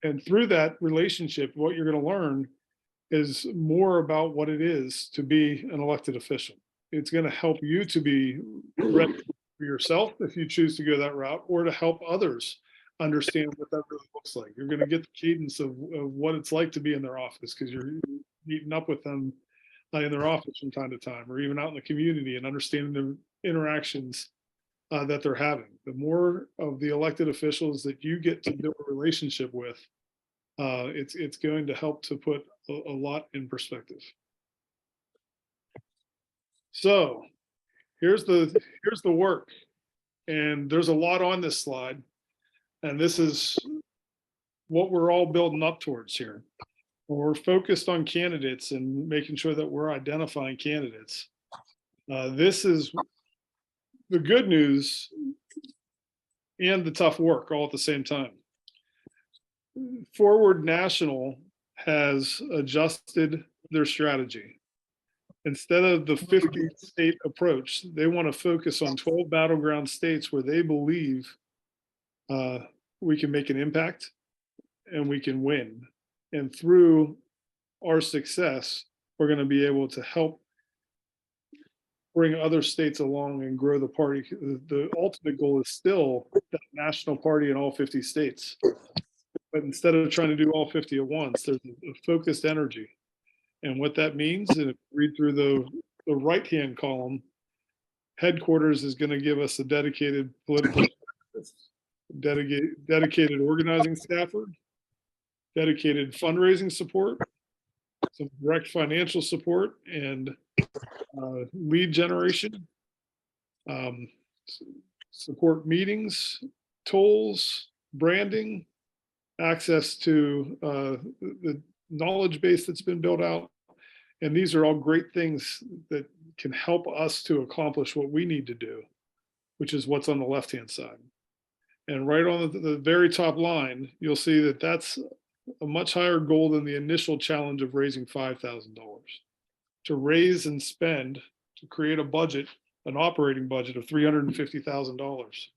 And through that relationship, what you're going to learn is more about what it is to be an elected official. It's going to help you to be ready for yourself if you choose to go that route, or to help others understand what that really looks like. You're going to get the cadence of what it's like to be in their office, because you're meeting up with them in their office from time to time, or even out in the community, and understanding the interactions that they're having. The more of the elected officials that you get to build a relationship with, it's going to help to put a lot in perspective. So here's the work, and there's a lot on this slide, and this is what we're all building up towards here. We're focused on candidates and making sure that we're identifying candidates. This is the good news and the tough work all at the same time. Forward National has adjusted their strategy. Instead of the 50 state approach, they want to focus on 12 battleground states where they believe we can make an impact and we can win. And through our success, we're going to be able to help bring other states along and grow the party. The ultimate goal is still that national party in all 50 states. But instead of trying to do all 50 at once, there's a focused energy. And what that means, and if you read through the right-hand column, headquarters is going to give us a dedicated political, dedicated organizing staffer, dedicated fundraising support, some direct financial support, and lead generation, support meetings, tools, branding, access to the knowledge base that's been built out. And these are all great things that can help us to accomplish what we need to do, which is what's on the left-hand side. And right on the very top line, you'll see that that's a much higher goal than the initial challenge of raising $5,000. To raise and spend, to create a budget, an operating budget of $350,000.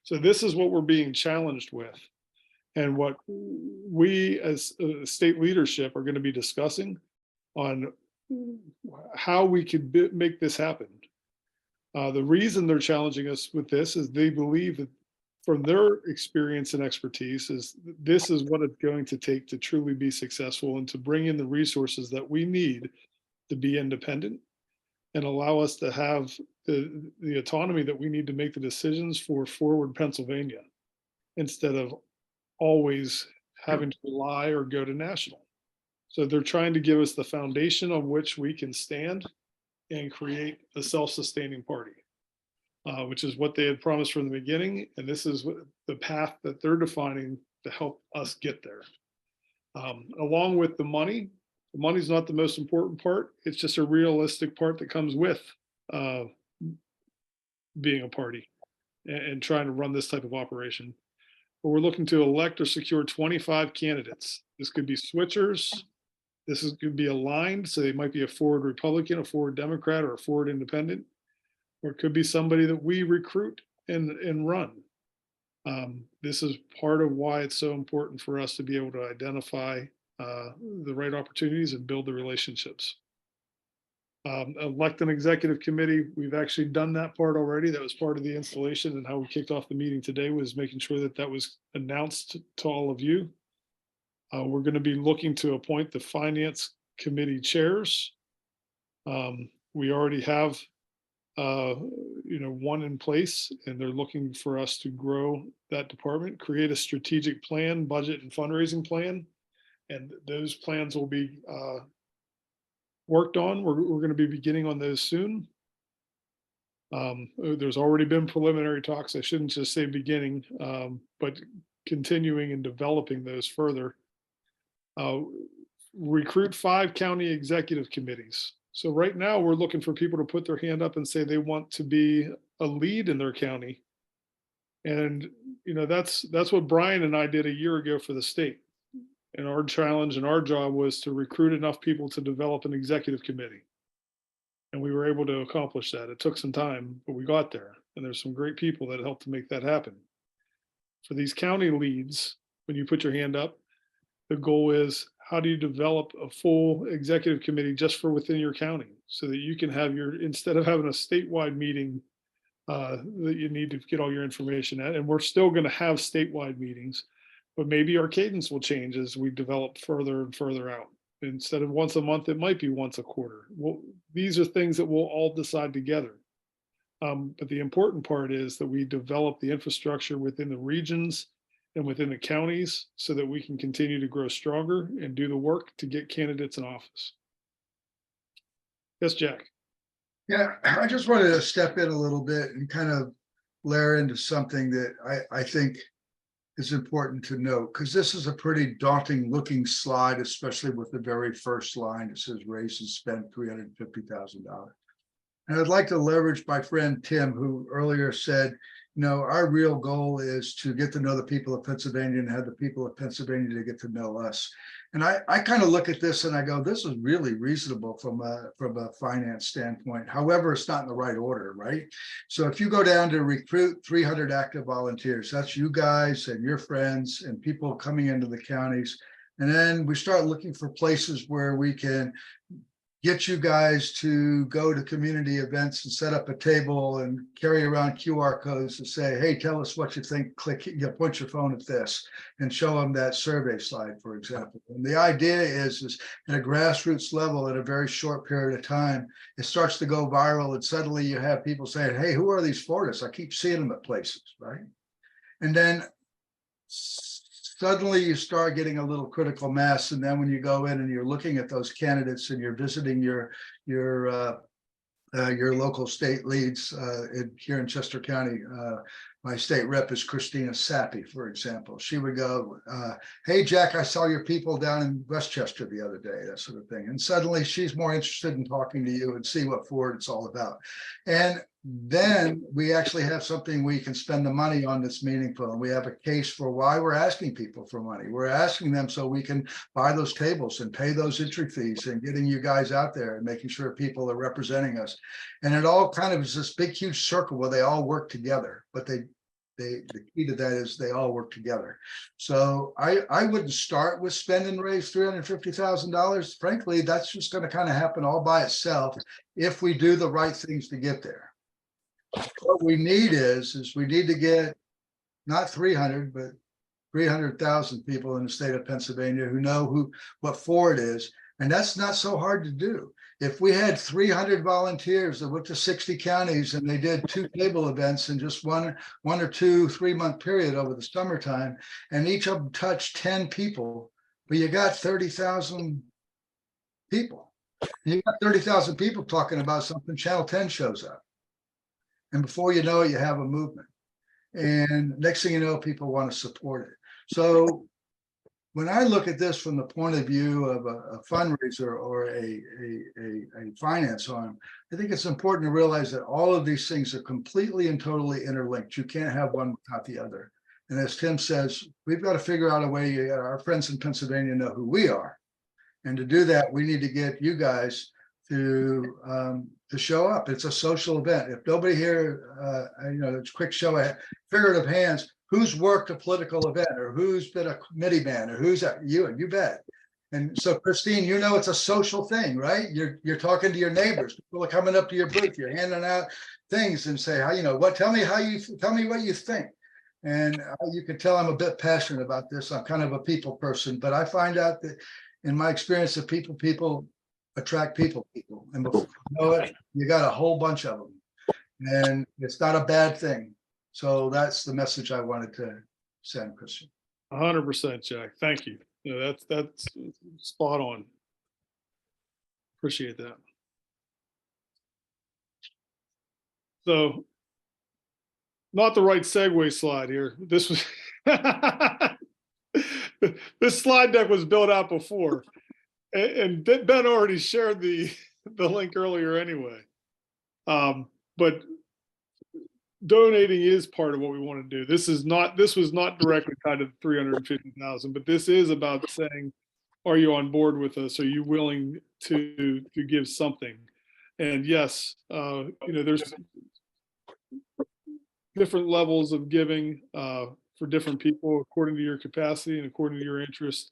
So this is what we're being challenged with. And what we as state leadership are going to be discussing on how we could make this happen. The reason they're challenging us with this is they believe that from their experience and expertise is this is what it's going to take to truly be successful and to bring in the resources that we need to be independent and allow us to have the autonomy that we need to make the decisions for forward Pennsylvania instead of always having to rely or go to national. So they're trying to give us the foundation on which we can stand and create a self-sustaining party, which is what they had promised from the beginning. And this is the path that they're defining to help us get there. Along with the money's not the most important part. It's just a realistic part that comes with being a party and trying to run this type of operation. But we're looking to elect or secure 25 candidates. This could be switchers. Could be aligned, so they might be a forward Republican, a forward Democrat, or a forward independent, or it could be somebody that we recruit and run. This is part of why it's so important for us to be able to identify the right opportunities and build the relationships. Elect an executive committee. We've actually done that part already. That was part of the installation, and how we kicked off the meeting today was making sure that that was announced to all of you. We're going to be looking to appoint the finance committee chairs. We already have, one in place, and they're looking for us to grow that department, create a strategic plan, budget and fundraising plan. And those plans will be worked on. We're going to be beginning on those soon. There's already been preliminary talks. I shouldn't just say beginning, but continuing and developing those further. Recruit 5 county executive committees. So right now we're looking for people to put their hand up and say they want to be a lead in their county. And, that's what Brian and I did a year ago for the state. And our challenge and our job was to recruit enough people to develop an executive committee. And we were able to accomplish that. It took some time, but we got there. And there's some great people that helped to make that happen. For these county leads, when you put your hand up, the goal is, how do you develop a full executive committee just for within your county, so that you can have instead of having a statewide meeting that you need to get all your information at, and we're still going to have statewide meetings, but maybe our cadence will change as we develop further and further out. Instead of once a month, it might be once a quarter. Well, these are things that we'll all decide together. But the important part is that we develop the infrastructure within the regions and within the counties so that we can continue to grow stronger and do the work to get candidates in office. Yes, Jack. Yeah, I just wanted to step in a little bit and kind of layer into something that I think is important to note, because this is a pretty daunting looking slide, especially with the very first line. It says raise and spend $350,000. And I'd like to leverage my friend Tim, who earlier said, our real goal is to get to know the people of Pennsylvania and have the people of Pennsylvania to get to know us. And I kind of look at this and I go, this is really reasonable from a finance standpoint. However, it's not in the right order, right? So if you go down to recruit 300 active volunteers, that's you guys and your friends and people coming into the counties. And then we start looking for places where we can get you guys to go to community events and set up a table and carry around QR codes to say, hey, tell us what you think, click, point your phone at this and show them that survey slide, for example. And the idea is at a grassroots level, at a very short period of time, it starts to go viral and suddenly you have people saying, hey, who are these Floridists? I keep seeing them at places, right? And then suddenly you start getting a little critical mass. And then when you go in and you're looking at those candidates and you're visiting your local state leads here in Chester County, my state rep is Christina Sappi, for example. She would go, hey, Jack, I saw your people down in Westchester the other day, that sort of thing. And suddenly she's more interested in talking to you and see what Ford it's all about. And then we actually have something we can spend the money on that's meaningful. And we have a case for why we're asking people for money. We're asking them so we can buy those tables and pay those entry fees and getting you guys out there and making sure people are representing us. And it all kind of is this big, huge circle where they all work together, but the key to that is they all work together. So I wouldn't start with spend and raise $350,000. Frankly, that's just going to kind of happen all by itself if we do the right things to get there. What we need is we need to get not 300, but 300,000 people in the state of Pennsylvania who know what Ford is. And that's not so hard to do. If we had 300 volunteers that went to 60 counties and they did 2 table events in just one or 2 3-month period over the summertime, and each of them touched 10 people, but you got 30,000 people. You got 30,000 people talking about something, Channel 10 shows up. And before you know it, you have a movement. And next thing you know, people want to support it. So when I look at this from the point of view of a fundraiser or a finance arm, I think it's important to realize that all of these things are completely and totally interlinked. You can't have one without the other. And as Tim says, we've got to figure out a way, our friends in Pennsylvania know who we are. And to do that, we need to get you guys to show up. It's a social event. If nobody here, it's a quick show of figurative hands, who's worked a political event or who's been a committee man or who's you bet. And so Christine, it's a social thing, right? You're talking to your neighbors. People are coming up to your booth. You're handing out things and say, tell me what you think. And you can tell I'm a bit passionate about this. I'm kind of a people person, but I find out that in my experience that people attract people. And before you know it, you got a whole bunch of them. And it's not a bad thing. So that's the message I wanted to send, Christian. 100%, Jack. Thank you. That's spot on. Appreciate that. So, not the right segue slide here. This was this slide deck was built out before, and Ben already shared the link earlier anyway. But donating is part of what we want to do. This was not directly tied to 350,000, but this is about saying, are you on board with us? Are you willing to give something? And yes, there's different levels of giving for different people according to your capacity and according to your interest.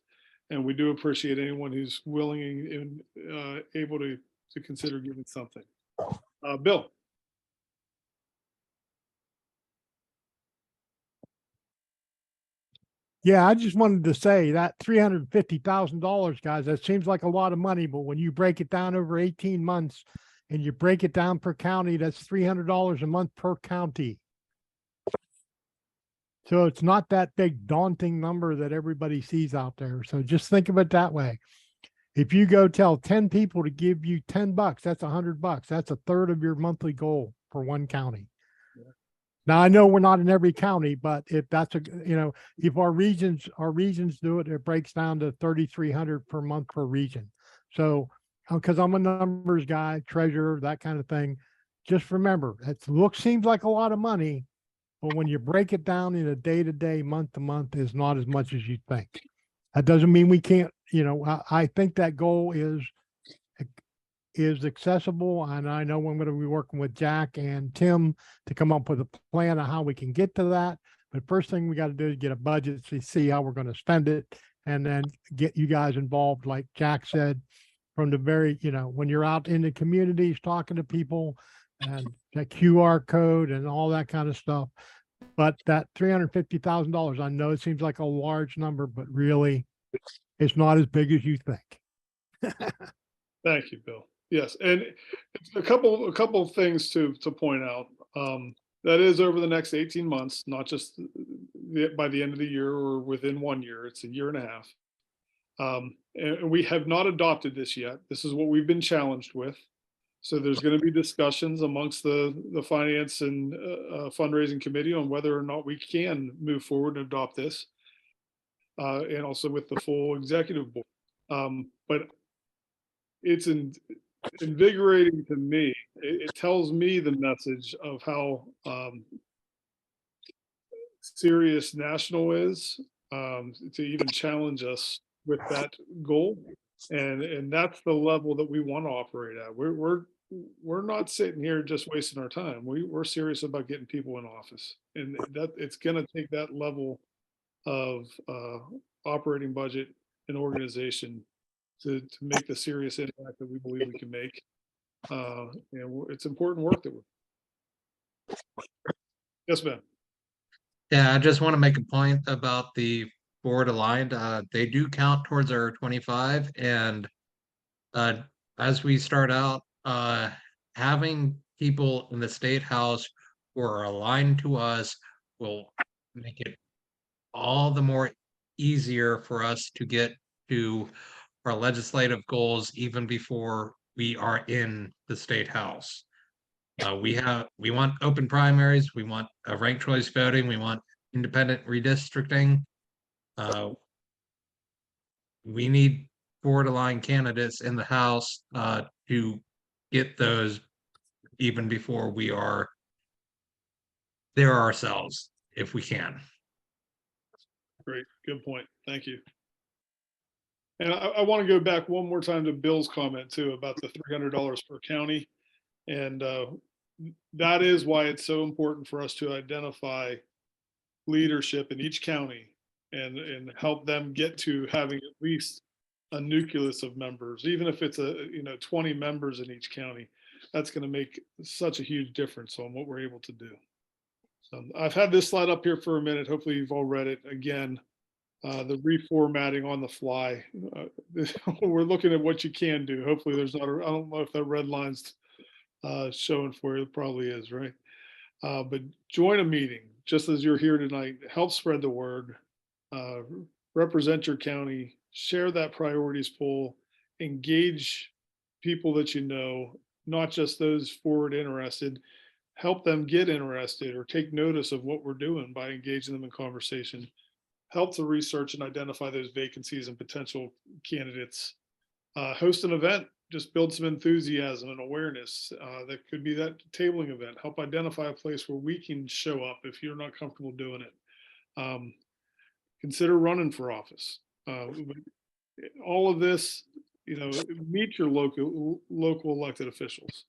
And we do appreciate anyone who's willing and able to consider giving something. Bill. Yeah, I just wanted to say that $350,000, guys, that seems like a lot of money, but when you break it down over 18 months and you break it down per county, that's $300 a month per county. So it's not that big daunting number that everybody sees out there. So just think of it that way. If you go tell 10 people to give you $10, that's $100. That's a third of your monthly goal for one county. Now, I know we're not in every county, but if that's if our regions do it, it breaks down to 3,300 per month per region. So, because I'm a numbers guy, treasurer, that kind of thing, just remember, seems like a lot of money, but when you break it down in a day-to-day, month-to-month, is not as much as you think. That doesn't mean we can't, I think that goal is accessible, and I know I'm going to be working with Jack and Tim to come up with a plan of how we can get to that. But first thing we got to do is get a budget to see how we're going to spend it, and then get you guys involved, like Jack said, from the very, when you're out in the communities talking to people and that QR code and all that kind of stuff. But that $350,000, I know it seems like a large number, but really it's not as big as you think. Thank you, Bill. Yes, and a couple of things to point out. That is over the next 18 months, not just by the end of the year or within 1 year. It's a year and a half. And we have not adopted this yet. This is what we've been challenged with. So there's going to be discussions amongst the finance and fundraising committee on whether or not we can move forward and adopt this, and also with the full executive board. But it's invigorating to me. It tells me the message of how serious National is to even challenge us with that goal. And that's the level that we want to operate at. We're not sitting here just wasting our time. We're serious about getting people in office, and that it's going to take that level of operating budget and organization to make the serious impact that we believe we can make. And it's important work that we're. Yes, Ben. Yeah, I just want to make a point about the board aligned. They do count towards our 25, and as we start out, having people in the state house who are aligned to us will make it all the more easier for us to get to our legislative goals even before we are in the state house. We want open primaries, we want ranked choice voting, we want independent redistricting. We need board aligned candidates in the House to get those even before we are there ourselves, if we can. Great, good point. Thank you. And I want to go back one more time to Bill's comment too about the $300 per county. And that is why it's so important for us to identify leadership in each county and help them get to having at least a nucleus of members, even if it's 20 members in each county. That's going to make such a huge difference on what we're able to do. So I've had this slide up here for a minute. Hopefully you've all read it. Again, the reformatting on the fly. We're looking at what you can do. Hopefully there's not, I don't know if that red line's showing for you. It probably is, right? But join a meeting, just as you're here tonight. Help spread the word. Represent your county. Share that priorities poll. Engage people that you know, not just those forward interested. Help them get interested or take notice of what we're doing by engaging them in conversation. Help to research and identify those vacancies and potential candidates. Host an event, just build some enthusiasm and awareness. That could be that tabling event. Help identify a place where we can show up if you're not comfortable doing it. Consider running for office. All of this, meet your local elected officials.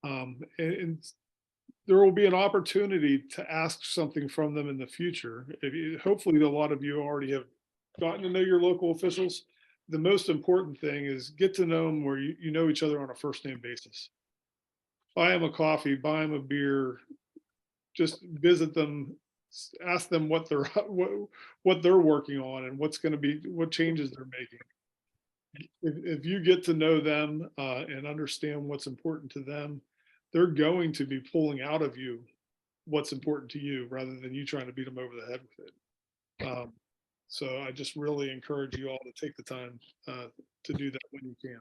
And there will be an opportunity to ask something from them in the future. Hopefully a lot of you already have gotten to know your local officials. The most important thing is get to know them where you know each other on a first name basis. Buy them a coffee, buy them a beer, just visit them, ask them what they're working on and what changes they're making. If you get to know them and understand what's important to them, they're going to be pulling out of you what's important to you rather than you trying to beat them over the head with it. So I just really encourage you all to take the time to do that when you can.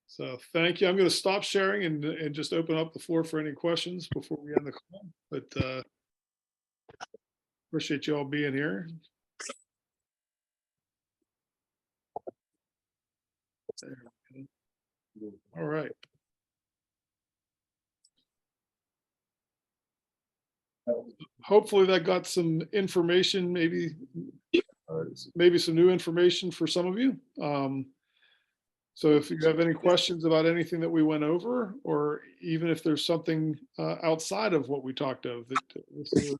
So thank you. I'm going to stop sharing and just open up the floor for any questions before we end the call. But appreciate you all being here. There we go. All right. Hopefully that got some information, maybe some new information for some of you. So if you have any questions about anything that we went over, or even if there's something outside of what we talked of, that this is an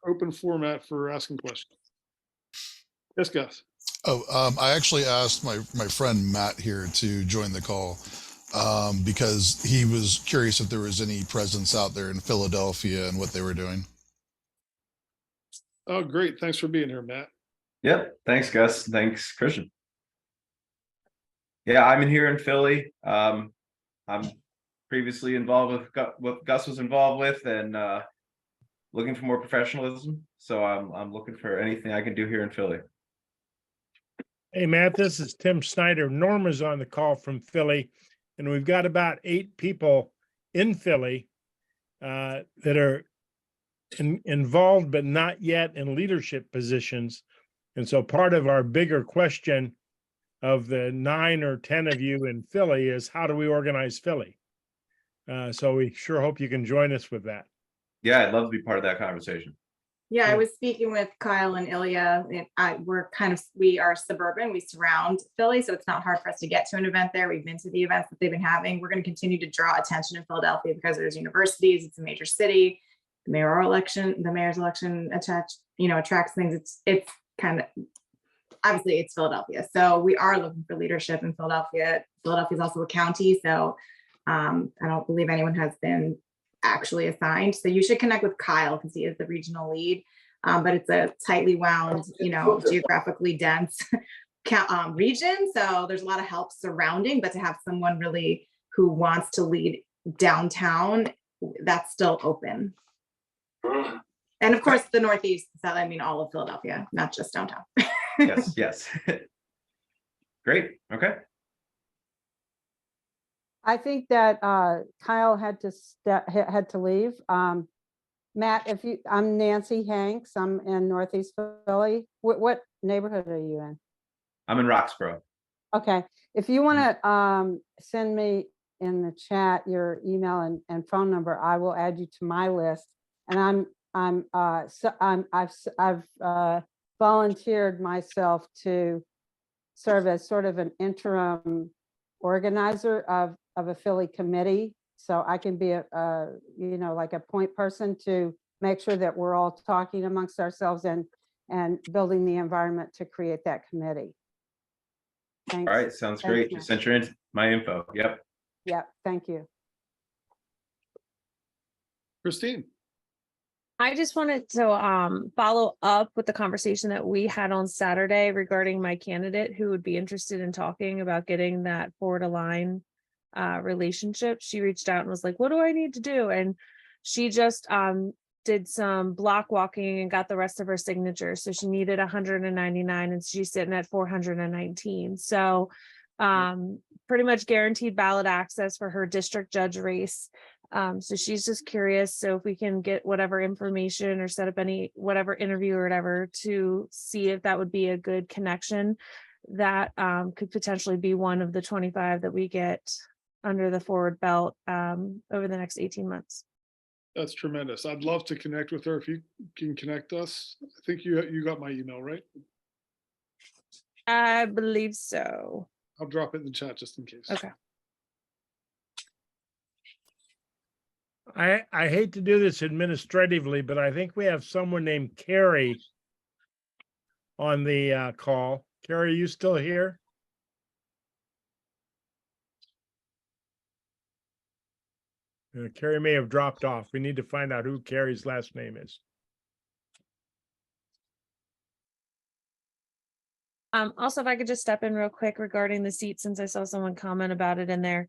open format for asking questions. Yes, Gus. Oh, I actually asked my friend Matt here to join the call because he was curious if there was any presence out there in Philadelphia and what they were doing. Oh, great. Thanks for being here, Matt. Yep. Thanks, Gus. Thanks, Christian. Yeah, I'm in here in Philly. I'm previously involved with what Gus was involved with and looking for more professionalism. So I'm looking for anything I can do here in Philly. Hey, Matt, this is Tim Snyder. Norma's on the call from Philly, and we've got about 8 people in Philly that are involved, but not yet in leadership positions. And so part of our bigger question of the 9 or 10 of you in Philly is, how do we organize Philly? So we sure hope you can join us with that. Yeah, I'd love to be part of that conversation. Yeah, I was speaking with Kyle and Ilya. We are suburban. We surround Philly, so it's not hard for us to get to an event there. We've been to the events that they've been having. We're going to continue to draw attention in Philadelphia because there's universities. It's a major city. The mayor's election attracts things. It's kind of, obviously it's Philadelphia. So we are looking for leadership in Philadelphia. Philadelphia is also a county. So I don't believe anyone has been actually assigned. So you should connect with Kyle because he is the regional lead. But it's a tightly wound, geographically dense region. So there's a lot of help surrounding, but to have someone really who wants to lead downtown, that's still open. And of course, the Northeast, so I mean, all of Philadelphia, not just downtown. Yes, yes. Great, okay. I think that Kyle had to leave. Matt, I'm Nancy Hanks. I'm in Northeast Philly. What neighborhood are you in? I'm in Roxborough. Okay, if you want to send me in the chat your email and phone number, I will add you to my list. And I've volunteered myself to serve as sort of an interim organizer of a Philly committee. So I can be like a point person to make sure that we're all talking amongst ourselves and building the environment to create that committee. Thanks. All right, sounds Thanks, great. Matt. Just enter in my info. Yep. Yep, thank you. Christine. I just wanted to follow up with the conversation that we had on Saturday regarding my candidate who would be interested in talking about getting that forward align relationship. She reached out and was like, what do I need to do? And she just did some block walking and got the rest of her signatures. So she needed 199 and she's sitting at 419. So pretty much guaranteed ballot access for her district judge race. So she's just curious. So if we can get whatever information or set up whatever interview or whatever to see if that would be a good connection, that could potentially be one of the 25 that we get under the forward belt over the next 18 months. That's tremendous. I'd love to connect with her if you can connect us. I think you got my email, right? I believe so. I'll drop it in the chat just in case. Okay. I hate to do this administratively, but I think we have someone named Carrie on the call. Carrie, are you still here? Carrie may have dropped off. We need to find out who Carrie's last name is. Also, if I could just step in real quick regarding the seat, since I saw someone comment about it in there.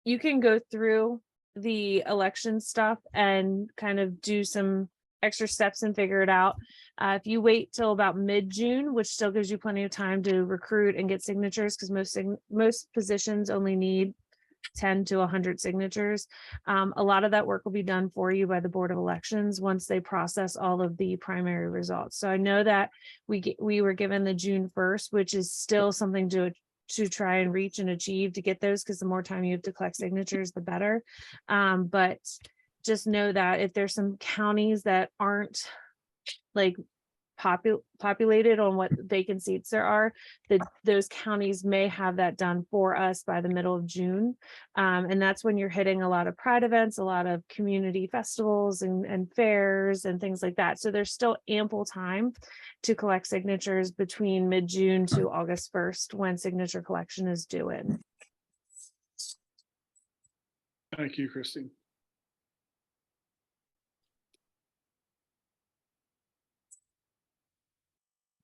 You can go through the election stuff and kind of do some extra steps and figure it out. If you wait till about mid-June, which still gives you plenty of time to recruit and get signatures, because most positions only need 10 to 100 signatures. A lot of that work will be done for you by the Board of Elections once they process all of the primary results. So I know that we were given the June 1st, which is still something to try and reach and achieve to get those, because the more time you have to collect signatures, the better. But just know that if there's some counties that aren't like populated on what vacant seats there are, that those counties may have that done for us by the middle of June. And that's when you're hitting a lot of pride events, a lot of community festivals and fairs and things like that. So there's still ample time to collect signatures between mid-June to August 1st when signature collection is due in. Thank you, Christine.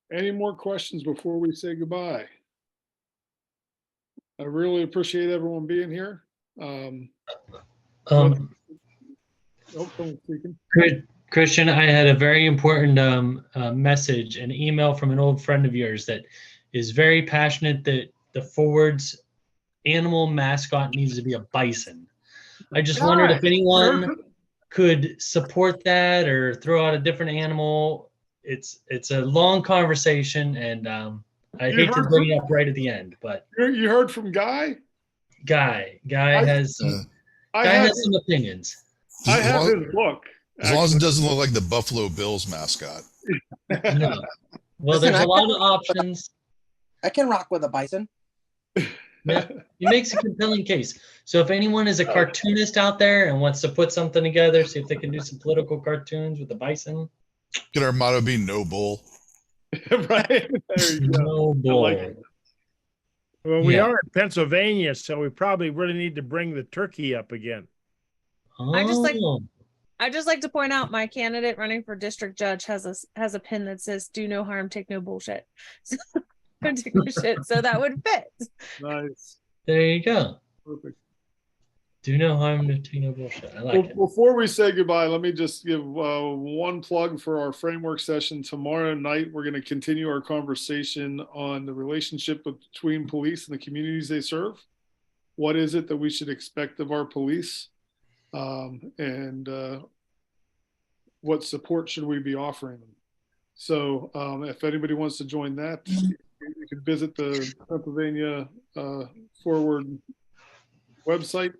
Any more questions before we say goodbye? I really appreciate everyone being here. Christian, I had a very important message, an email from an old friend of yours that is very passionate that the Forward's animal mascot needs to be a bison. I just wondered if anyone could support that or throw out a different animal. It's a long conversation, and I hate to bring it up right at the end, but you heard from Guy? Guy has some opinions. I have his book. As long as it doesn't look like the Buffalo Bills mascot. No. Well, there's a lot of options. I can rock with a bison. Yeah, he makes a compelling case. So if anyone is a cartoonist out there and wants to put something together, see if they can do some political cartoons with the bison. Could our motto be no bull? Right. There you go. No bull. I like it. Well, we Yeah. are in Pennsylvania, so we probably really need to bring the turkey up again. I just like- Oh, I just like to point out my candidate running for district judge has a pin that says "Do no harm, take no bullshit." So, don't take no shit. So that would fit. Nice. there you go. Perfect. Do no harm to take no bullshit. I like Well, it. before we say goodbye, let me just give one plug for our framework session tomorrow night. We're going to continue our conversation on the relationship between police and the communities they serve. What is it that we should expect of our police? And what support should we be offering them? So if anybody wants to join that, you can visit the Pennsylvania Forward website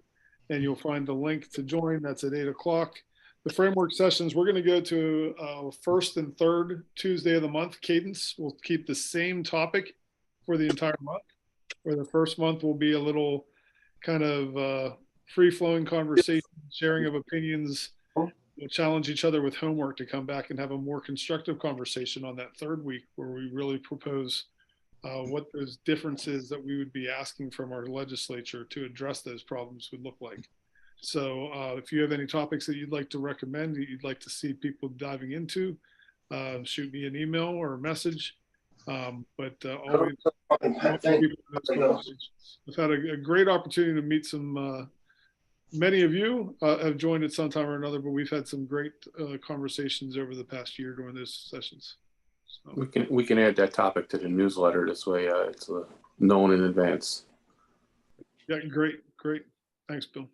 and you'll find the link to join. That's at 8 o'clock. The framework sessions, we're going to go to first and third Tuesday of the month cadence. We'll keep the same topic for the entire month, where the first month will be a little kind of free-flowing conversation, sharing of opinions. We'll challenge each other with homework to come back and have a more constructive conversation on that third week, where we really propose what those differences that we would be asking from our legislature to address those problems would look like. So if you have any topics that you'd like to recommend, that you'd like to see people diving into, shoot me an email or a message. But always, I've had a great opportunity to meet some, many of you have joined at some time or another, but we've had some great conversations over the past year during those sessions. So. We can add that topic to the newsletter. This way it's known in advance. Yeah, great. Thanks, Bill.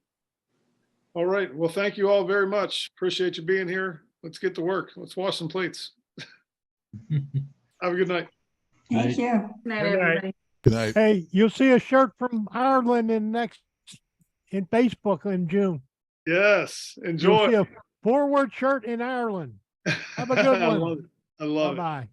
All right. Well, thank you all very much. Appreciate you being here. Let's get to work. Let's wash some plates. Have a good night. Thank you. Good night, everybody. Good night. Hey, you'll see a shirt from Ireland in Facebook in June. Yes. You'll Enjoy. see a forward shirt in Ireland. Have a good I one. love it. I love it. Bye-bye.